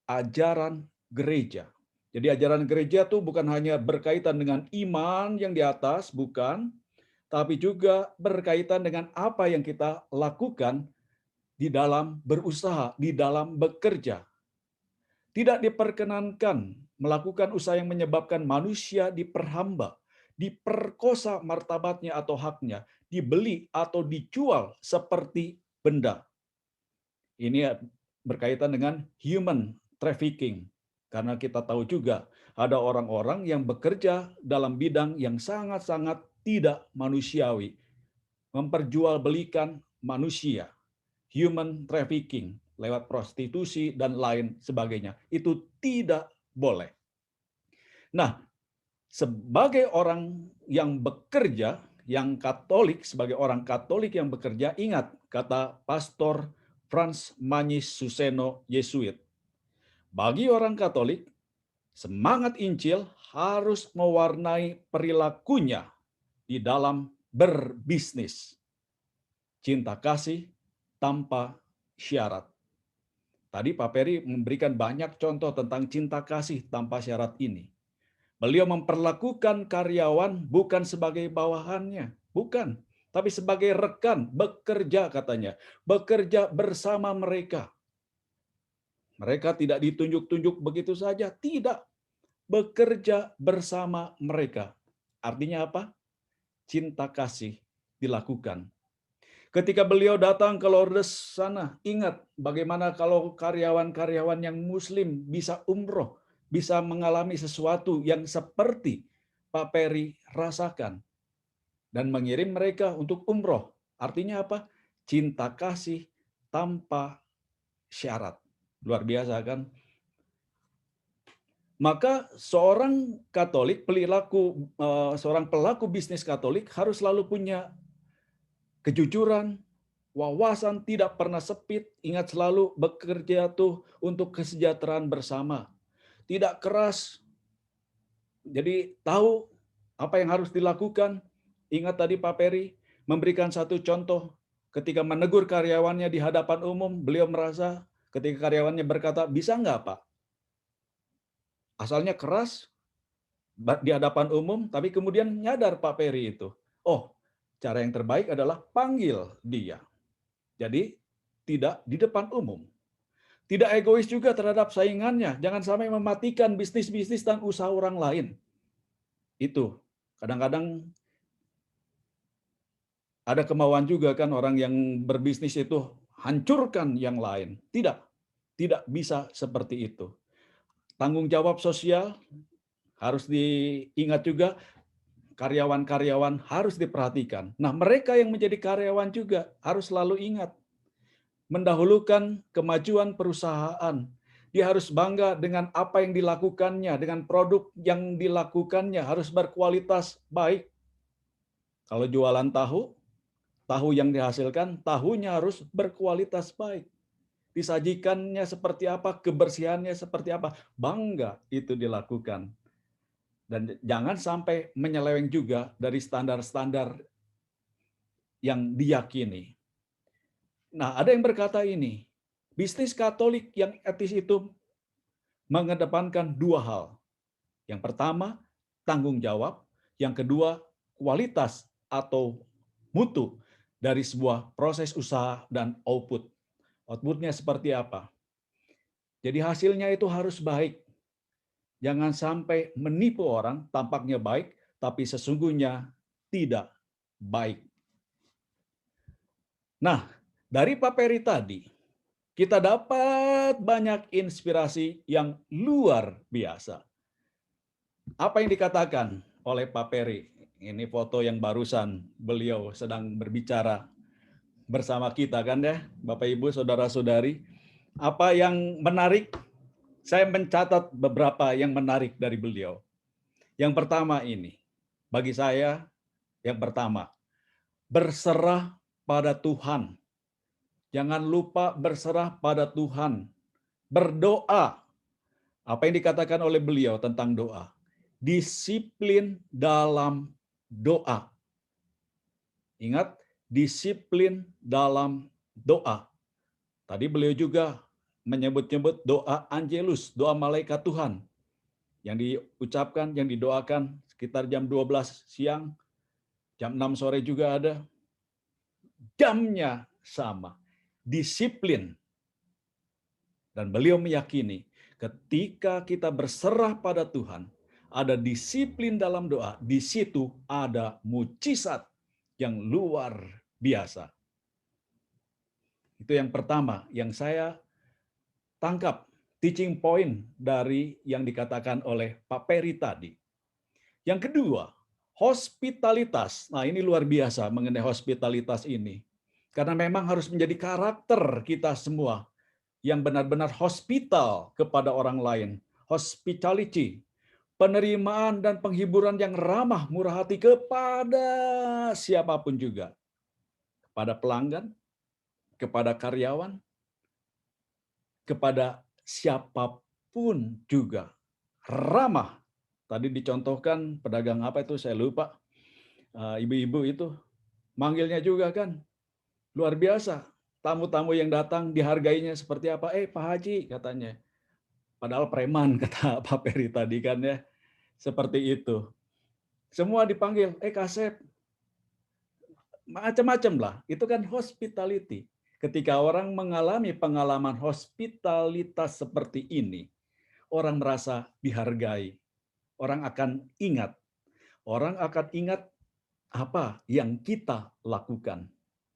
Ajaran gereja. Jadi ajaran gereja itu bukan hanya berkaitan dengan iman yang di atas, bukan. Tapi juga berkaitan dengan apa yang kita lakukan di dalam berusaha, di dalam bekerja. Tidak diperkenankan melakukan usaha yang menyebabkan manusia diperhamba, diperkosa martabatnya atau haknya, dibeli atau dijual seperti benda. Ini berkaitan dengan human trafficking. Karena kita tahu juga ada orang-orang yang bekerja dalam bidang yang sangat-sangat tidak manusiawi. Memperjualbelikan manusia. Human trafficking lewat prostitusi dan lain sebagainya. Itu tidak boleh. Nah, sebagai orang yang bekerja, yang Katolik, sebagai orang Katolik yang bekerja, ingat kata Pastor Franz Manis Suseno Yesuit. Bagi orang Katolik, semangat Injil harus mewarnai perilakunya di dalam berbisnis. Cinta kasih tanpa syarat. Tadi Pak Peri memberikan banyak contoh tentang cinta kasih tanpa syarat ini. Beliau memperlakukan karyawan bukan sebagai bawahannya, bukan, tapi sebagai rekan, bekerja katanya, bekerja bersama mereka. Mereka tidak ditunjuk-tunjuk begitu saja, tidak. Bekerja bersama mereka. Artinya apa? Cinta kasih dilakukan. Ketika beliau datang ke Lourdes sana, ingat bagaimana kalau karyawan-karyawan yang muslim bisa umroh, bisa mengalami sesuatu yang seperti Pak Peri rasakan. Dan mengirim mereka untuk umroh. Artinya apa? Cinta kasih tanpa syarat. Luar biasa kan? Maka seorang Katolik, seorang pelaku bisnis Katolik harus selalu punya kejujuran, wawasan, tidak pernah sepit, ingat selalu bekerja tuh untuk kesejahteraan bersama. Tidak keras, jadi tahu apa yang harus dilakukan. Ingat tadi Pak Peri memberikan satu contoh ketika menegur karyawannya di hadapan umum, beliau merasa ketika karyawannya berkata, bisa nggak Pak? Asalnya keras di hadapan umum, tapi kemudian nyadar Pak Peri itu. Oh, cara yang terbaik adalah panggil dia. Jadi tidak di depan umum. Tidak egois juga terhadap saingannya. Jangan sampai mematikan bisnis-bisnis dan usaha orang lain. Itu kadang-kadang ada kemauan juga kan orang yang berbisnis itu hancurkan yang lain. Tidak bisa seperti itu. Tanggung jawab sosial harus diingat juga, karyawan-karyawan harus diperhatikan. Nah, mereka yang menjadi karyawan juga harus selalu ingat mendahulukan kemajuan perusahaan. Dia harus bangga dengan apa yang dilakukannya, dengan produk yang dilakukannya harus berkualitas baik. Kalau jualan tahu yang dihasilkan, tahunya harus berkualitas baik. Disajikannya seperti apa, kebersihannya seperti apa, bangga itu dilakukan. Dan jangan sampai menyeleweng juga dari standar-standar yang diyakini. Nah, ada yang berkata ini, bisnis Katolik yang etis itu mengedepankan dua hal. Yang pertama, tanggung jawab. Yang kedua, kualitas atau mutu dari sebuah proses usaha dan output. Outputnya seperti apa? Jadi hasilnya itu harus baik. Jangan sampai menipu orang, tampaknya baik, tapi sesungguhnya tidak baik. Nah, dari Pak Peri tadi, kita dapat banyak inspirasi yang luar biasa. Apa yang dikatakan oleh Pak Peri? Ini foto yang barusan beliau sedang berbicara bersama kita kan ya, Bapak Ibu, Saudara-saudari. Apa yang menarik? Saya mencatat beberapa yang menarik dari beliau. Yang pertama ini, bagi saya yang pertama, berserah pada Tuhan. Jangan lupa berserah pada Tuhan. Berdoa. Apa yang dikatakan oleh beliau tentang doa? Disiplin dalam doa. Ingat, disiplin dalam doa. Tadi beliau juga menyebut-nyebut doa Angelus, doa malaikat Tuhan. Yang diucapkan, yang didoakan sekitar jam 12 siang, jam 6 sore juga ada. Jamnya sama. Disiplin. Dan beliau meyakini ketika kita berserah pada Tuhan, ada disiplin dalam doa, di situ ada mujizat yang luar biasa. Itu yang pertama yang saya tangkap, teaching point dari yang dikatakan oleh Pak Peri tadi. Yang kedua, hospitalitas. Nah, ini luar biasa mengenai hospitalitas ini. Karena memang harus menjadi karakter kita semua yang benar-benar hospital kepada orang lain. Hospitality, penerimaan dan penghiburan yang ramah, murah hati kepada siapapun juga. Kepada pelanggan, kepada karyawan, kepada siapapun juga. Ramah. Tadi dicontohkan pedagang apa itu saya lupa. Ibu-ibu itu manggilnya juga kan luar biasa. Tamu-tamu yang datang dihargainya seperti apa? Pak Haji katanya. Padahal preman kata Pak Peri tadi kan ya. Seperti itu. Semua dipanggil, Kasep. Macam-macam lah. Itu kan hospitality. Ketika orang mengalami pengalaman hospitalitas seperti ini, orang merasa dihargai. Orang akan ingat. Orang akan ingat apa yang kita lakukan.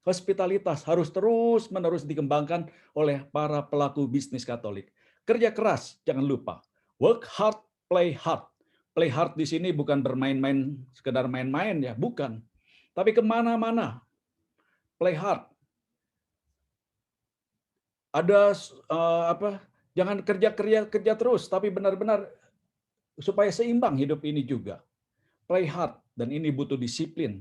Hospitalitas harus terus-menerus dikembangkan oleh para pelaku bisnis Katolik. Kerja keras, jangan lupa. Work hard, play hard. Play hard di sini bukan bermain-main, sekedar main-main ya, bukan. Tapi kemana-mana. Play hard. Ada jangan kerja terus, tapi benar-benar supaya seimbang hidup ini juga. Play hard, dan ini butuh disiplin.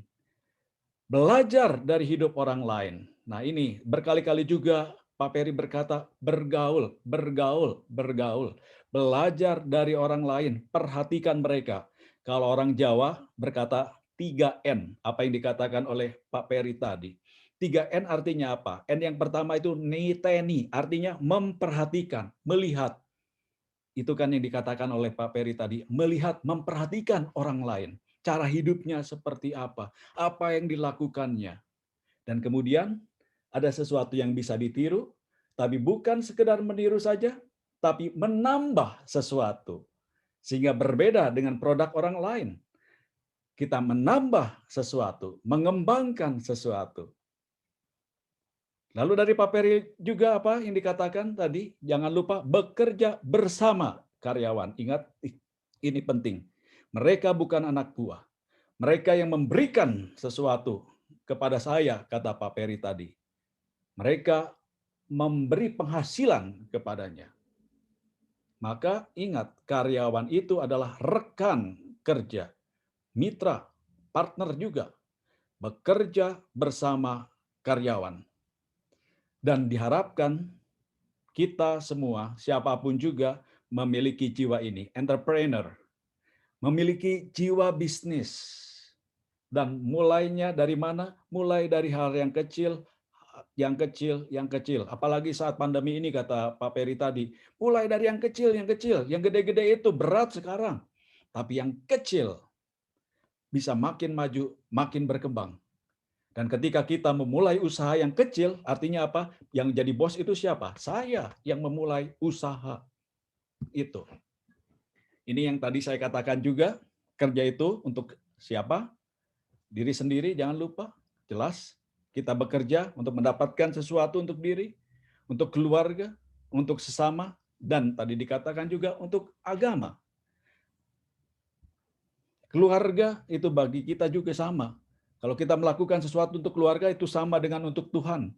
Belajar dari hidup orang lain. Nah ini berkali-kali juga Pak Peri berkata bergaul, bergaul, bergaul. Belajar dari orang lain, perhatikan mereka. Kalau orang Jawa berkata 3N, apa yang dikatakan oleh Pak Peri tadi. 3N artinya apa? N yang pertama itu niteni, artinya memperhatikan, melihat. Itu kan yang dikatakan oleh Pak Peri tadi, melihat, memperhatikan orang lain. Cara hidupnya seperti apa yang dilakukannya. Dan kemudian ada sesuatu yang bisa ditiru, tapi bukan sekedar meniru saja, tapi menambah sesuatu. Sehingga berbeda dengan produk orang lain. Kita menambah sesuatu, mengembangkan sesuatu. Lalu dari Pak Peri juga apa yang dikatakan tadi? Jangan lupa bekerja bersama karyawan. Ingat, ini penting. Mereka bukan anak buah. Mereka yang memberikan sesuatu kepada saya, kata Pak Peri tadi. Mereka memberi penghasilan kepadanya. Maka ingat, karyawan itu adalah rekan kerja, mitra, partner juga. Bekerja bersama karyawan. Dan diharapkan kita semua, siapapun juga, memiliki jiwa ini, entrepreneur, memiliki jiwa bisnis. Dan mulainya dari mana? Mulai dari hal yang kecil, yang kecil, yang kecil. Apalagi saat pandemi ini, kata Pak Peri tadi, mulai dari yang kecil, yang kecil. Yang gede-gede itu berat sekarang. Tapi yang kecil bisa makin maju, makin berkembang. Dan ketika kita memulai usaha yang kecil, artinya apa? Yang jadi bos itu siapa? Saya yang memulai usaha itu. Ini yang tadi saya katakan juga, kerja itu untuk siapa? Diri sendiri, jangan lupa. Jelas, kita bekerja untuk mendapatkan sesuatu untuk diri, untuk keluarga, untuk sesama, dan tadi dikatakan juga untuk agama. Keluarga itu bagi kita juga sama. Kalau kita melakukan sesuatu untuk keluarga, itu sama dengan untuk Tuhan.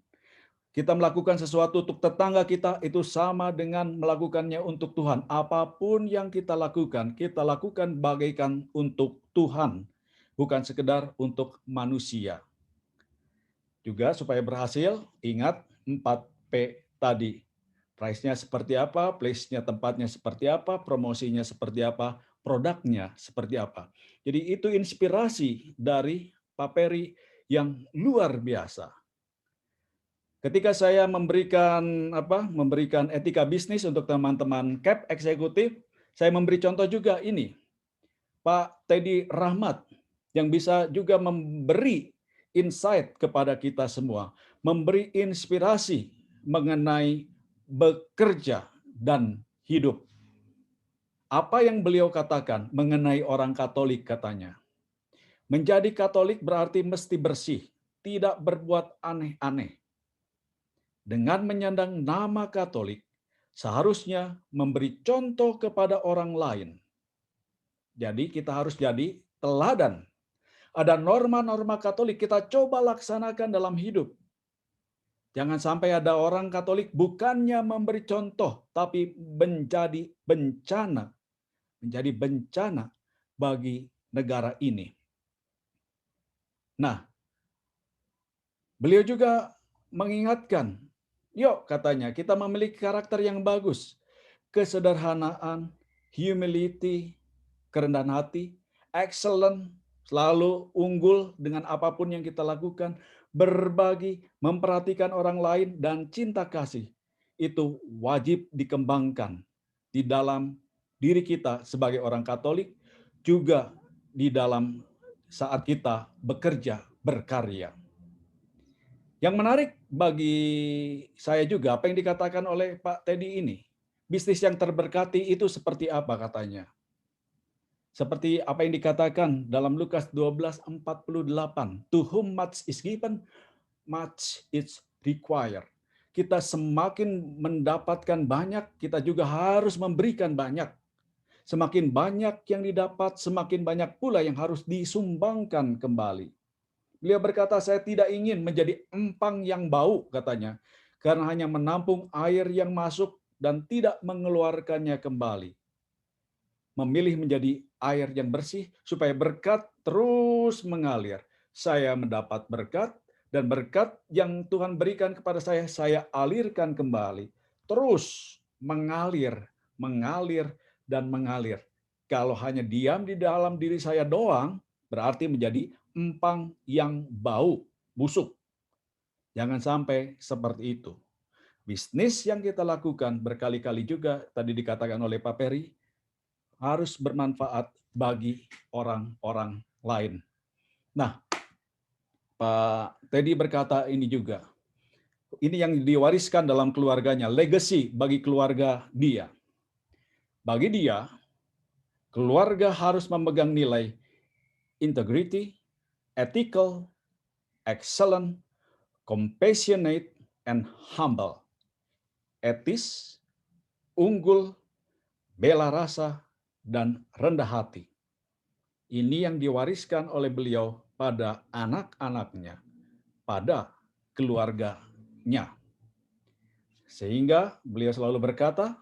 Kita melakukan sesuatu untuk tetangga kita, itu sama dengan melakukannya untuk Tuhan. Apapun yang kita lakukan bagaikan untuk Tuhan. Bukan sekedar untuk manusia. Juga supaya berhasil, ingat 4P tadi. Price-nya seperti apa, place-nya tempatnya seperti apa, promosinya seperti apa, produknya seperti apa. Jadi itu inspirasi dari Pak Peri yang luar biasa. Ketika saya memberikan etika bisnis untuk teman-teman CAP eksekutif, saya memberi contoh juga ini. Pak Teddy Rahmat yang bisa juga memberi insight kepada kita semua, memberi inspirasi mengenai bekerja dan hidup. Apa yang beliau katakan mengenai orang Katolik katanya? Menjadi Katolik berarti mesti bersih, tidak berbuat aneh-aneh. Dengan menyandang nama Katolik, seharusnya memberi contoh kepada orang lain. Jadi kita harus jadi teladan. Ada norma-norma Katolik kita coba laksanakan dalam hidup. Jangan sampai ada orang Katolik bukannya memberi contoh, tapi menjadi bencana bagi negara ini. Nah, beliau juga mengingatkan, yuk katanya kita memiliki karakter yang bagus, kesederhanaan, humility, kerendahan hati, excellent, selalu unggul dengan apapun yang kita lakukan, berbagi, memperhatikan orang lain, dan cinta kasih. Itu wajib dikembangkan di dalam diri kita sebagai orang Katolik, juga di dalam saat kita bekerja, berkarya. Yang menarik bagi saya juga apa yang dikatakan oleh Pak Teddy ini. Bisnis yang terberkati itu seperti apa katanya? Seperti apa yang dikatakan dalam Lukas 12:48. To whom much is given, much is required. Kita semakin mendapatkan banyak, kita juga harus memberikan banyak. Semakin banyak yang didapat, semakin banyak pula yang harus disumbangkan kembali. Beliau berkata, saya tidak ingin menjadi empang yang bau, katanya, karena hanya menampung air yang masuk dan tidak mengeluarkannya kembali. Memilih menjadi air yang bersih supaya berkat terus mengalir. Saya mendapat berkat, dan berkat yang Tuhan berikan kepada saya alirkan kembali. Terus mengalir, dan mengalir. Kalau hanya diam di dalam diri saya doang, berarti menjadi empang yang bau, busuk. Jangan sampai seperti itu. Bisnis yang kita lakukan berkali-kali juga, tadi dikatakan oleh Pak Peri, harus bermanfaat bagi orang-orang lain. Nah, Pak Teddy berkata ini juga. Ini yang diwariskan dalam keluarganya, legacy bagi keluarga dia. Bagi dia, keluarga harus memegang nilai integrity, ethical, excellent, compassionate, and humble. Etis, unggul, bela rasa, dan rendah hati. Ini yang diwariskan oleh beliau pada anak-anaknya, pada keluarganya. Sehingga beliau selalu berkata,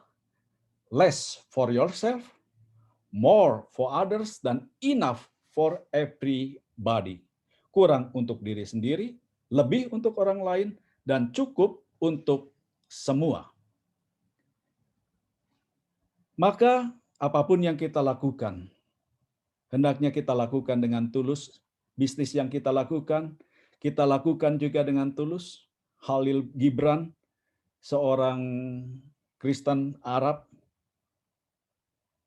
less for yourself, more for others, dan enough for everybody. Kurang untuk diri sendiri, lebih untuk orang lain, dan cukup untuk semua. Maka apapun yang kita lakukan, hendaknya kita lakukan dengan tulus. Bisnis yang kita lakukan juga dengan tulus. Khalil Gibran, seorang Kristen Arab,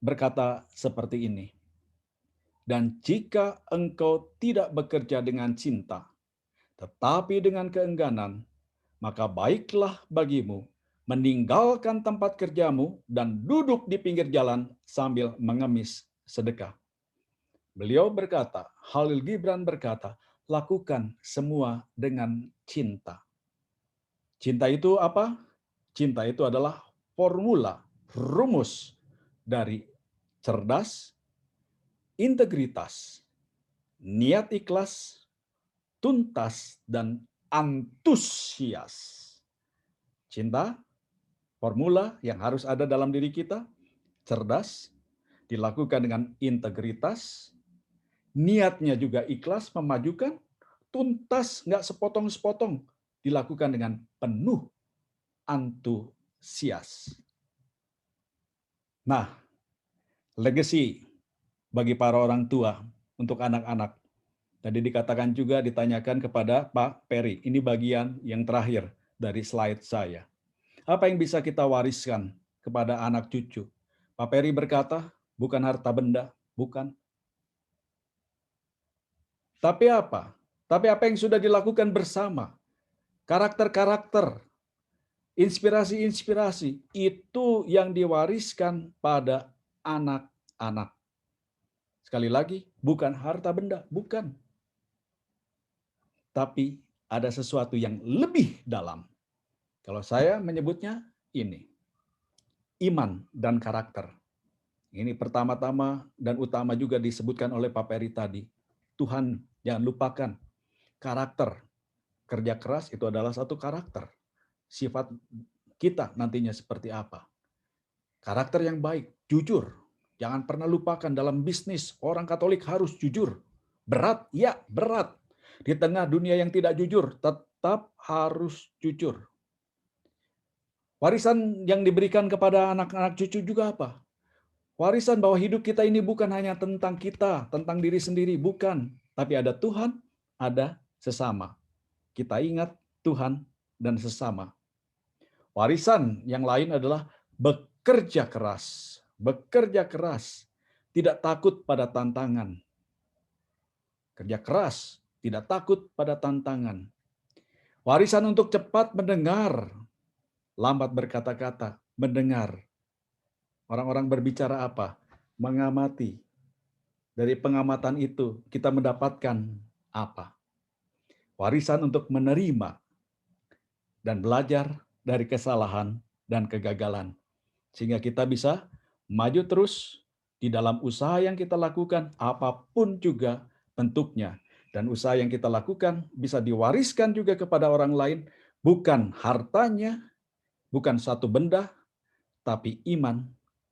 berkata seperti ini. Dan jika engkau tidak bekerja dengan cinta, tetapi dengan keengganan, maka baiklah bagimu meninggalkan tempat kerjamu dan duduk di pinggir jalan sambil mengemis sedekah. Beliau berkata, Khalil Gibran berkata, lakukan semua dengan cinta. Cinta itu apa? Cinta itu adalah formula, rumus dari cerdas, integritas, niat ikhlas, tuntas, dan antusias. Cinta, formula yang harus ada dalam diri kita, cerdas, dilakukan dengan integritas, niatnya juga ikhlas memajukan, tuntas, nggak sepotong-sepotong, dilakukan dengan penuh antusias. Nah, legacy bagi para orang tua untuk anak-anak. Tadi dikatakan juga ditanyakan kepada Pak Peri. Ini bagian yang terakhir dari slide saya. Apa yang bisa kita wariskan kepada anak cucu? Pak Peri berkata, bukan harta benda, bukan. Tapi apa? Tapi apa yang sudah dilakukan bersama? Karakter-karakter, inspirasi-inspirasi, itu yang diwariskan pada anak-anak. Sekali lagi, bukan harta benda, bukan. Tapi ada sesuatu yang lebih dalam. Kalau saya menyebutnya ini, iman dan karakter. Ini pertama-tama dan utama juga disebutkan oleh Pak Peri tadi. Tuhan, jangan lupakan karakter. Kerja keras itu adalah satu karakter. Sifat kita nantinya seperti apa. Karakter yang baik, jujur. Jangan pernah lupakan dalam bisnis, orang Katolik harus jujur. Berat, ya berat. Di tengah dunia yang tidak jujur, tetap harus jujur. Warisan yang diberikan kepada anak-anak cucu juga apa? Warisan bahwa hidup kita ini bukan hanya tentang kita, tentang diri sendiri, bukan. Tapi ada Tuhan, ada sesama. Kita ingat Tuhan dan sesama. Warisan yang lain adalah bekerja keras. Bekerja keras, tidak takut pada tantangan. Kerja keras, tidak takut pada tantangan. Warisan untuk cepat mendengar, lambat berkata-kata, mendengar. Orang-orang berbicara apa? Mengamati. Dari pengamatan itu kita mendapatkan apa? Warisan untuk menerima dan belajar dari kesalahan dan kegagalan. Sehingga kita bisa maju terus di dalam usaha yang kita lakukan, apapun juga bentuknya. Dan usaha yang kita lakukan bisa diwariskan juga kepada orang lain, bukan hartanya, bukan satu benda, tapi iman,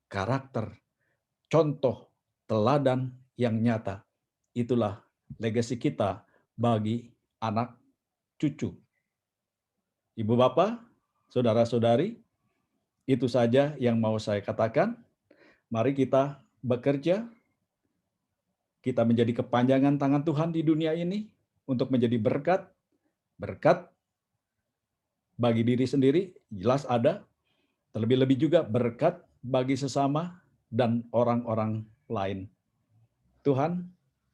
karakter, contoh, teladan yang nyata. Itulah legasi kita bagi anak cucu. Ibu bapak, saudara-saudari, itu saja yang mau saya katakan. Mari kita bekerja, kita menjadi kepanjangan tangan Tuhan di dunia ini untuk menjadi berkat. Berkat bagi diri sendiri, jelas ada. Terlebih-lebih juga berkat bagi sesama dan orang-orang lain. Tuhan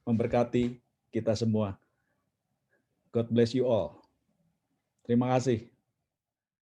memberkati kita semua. God bless you all. Terima kasih.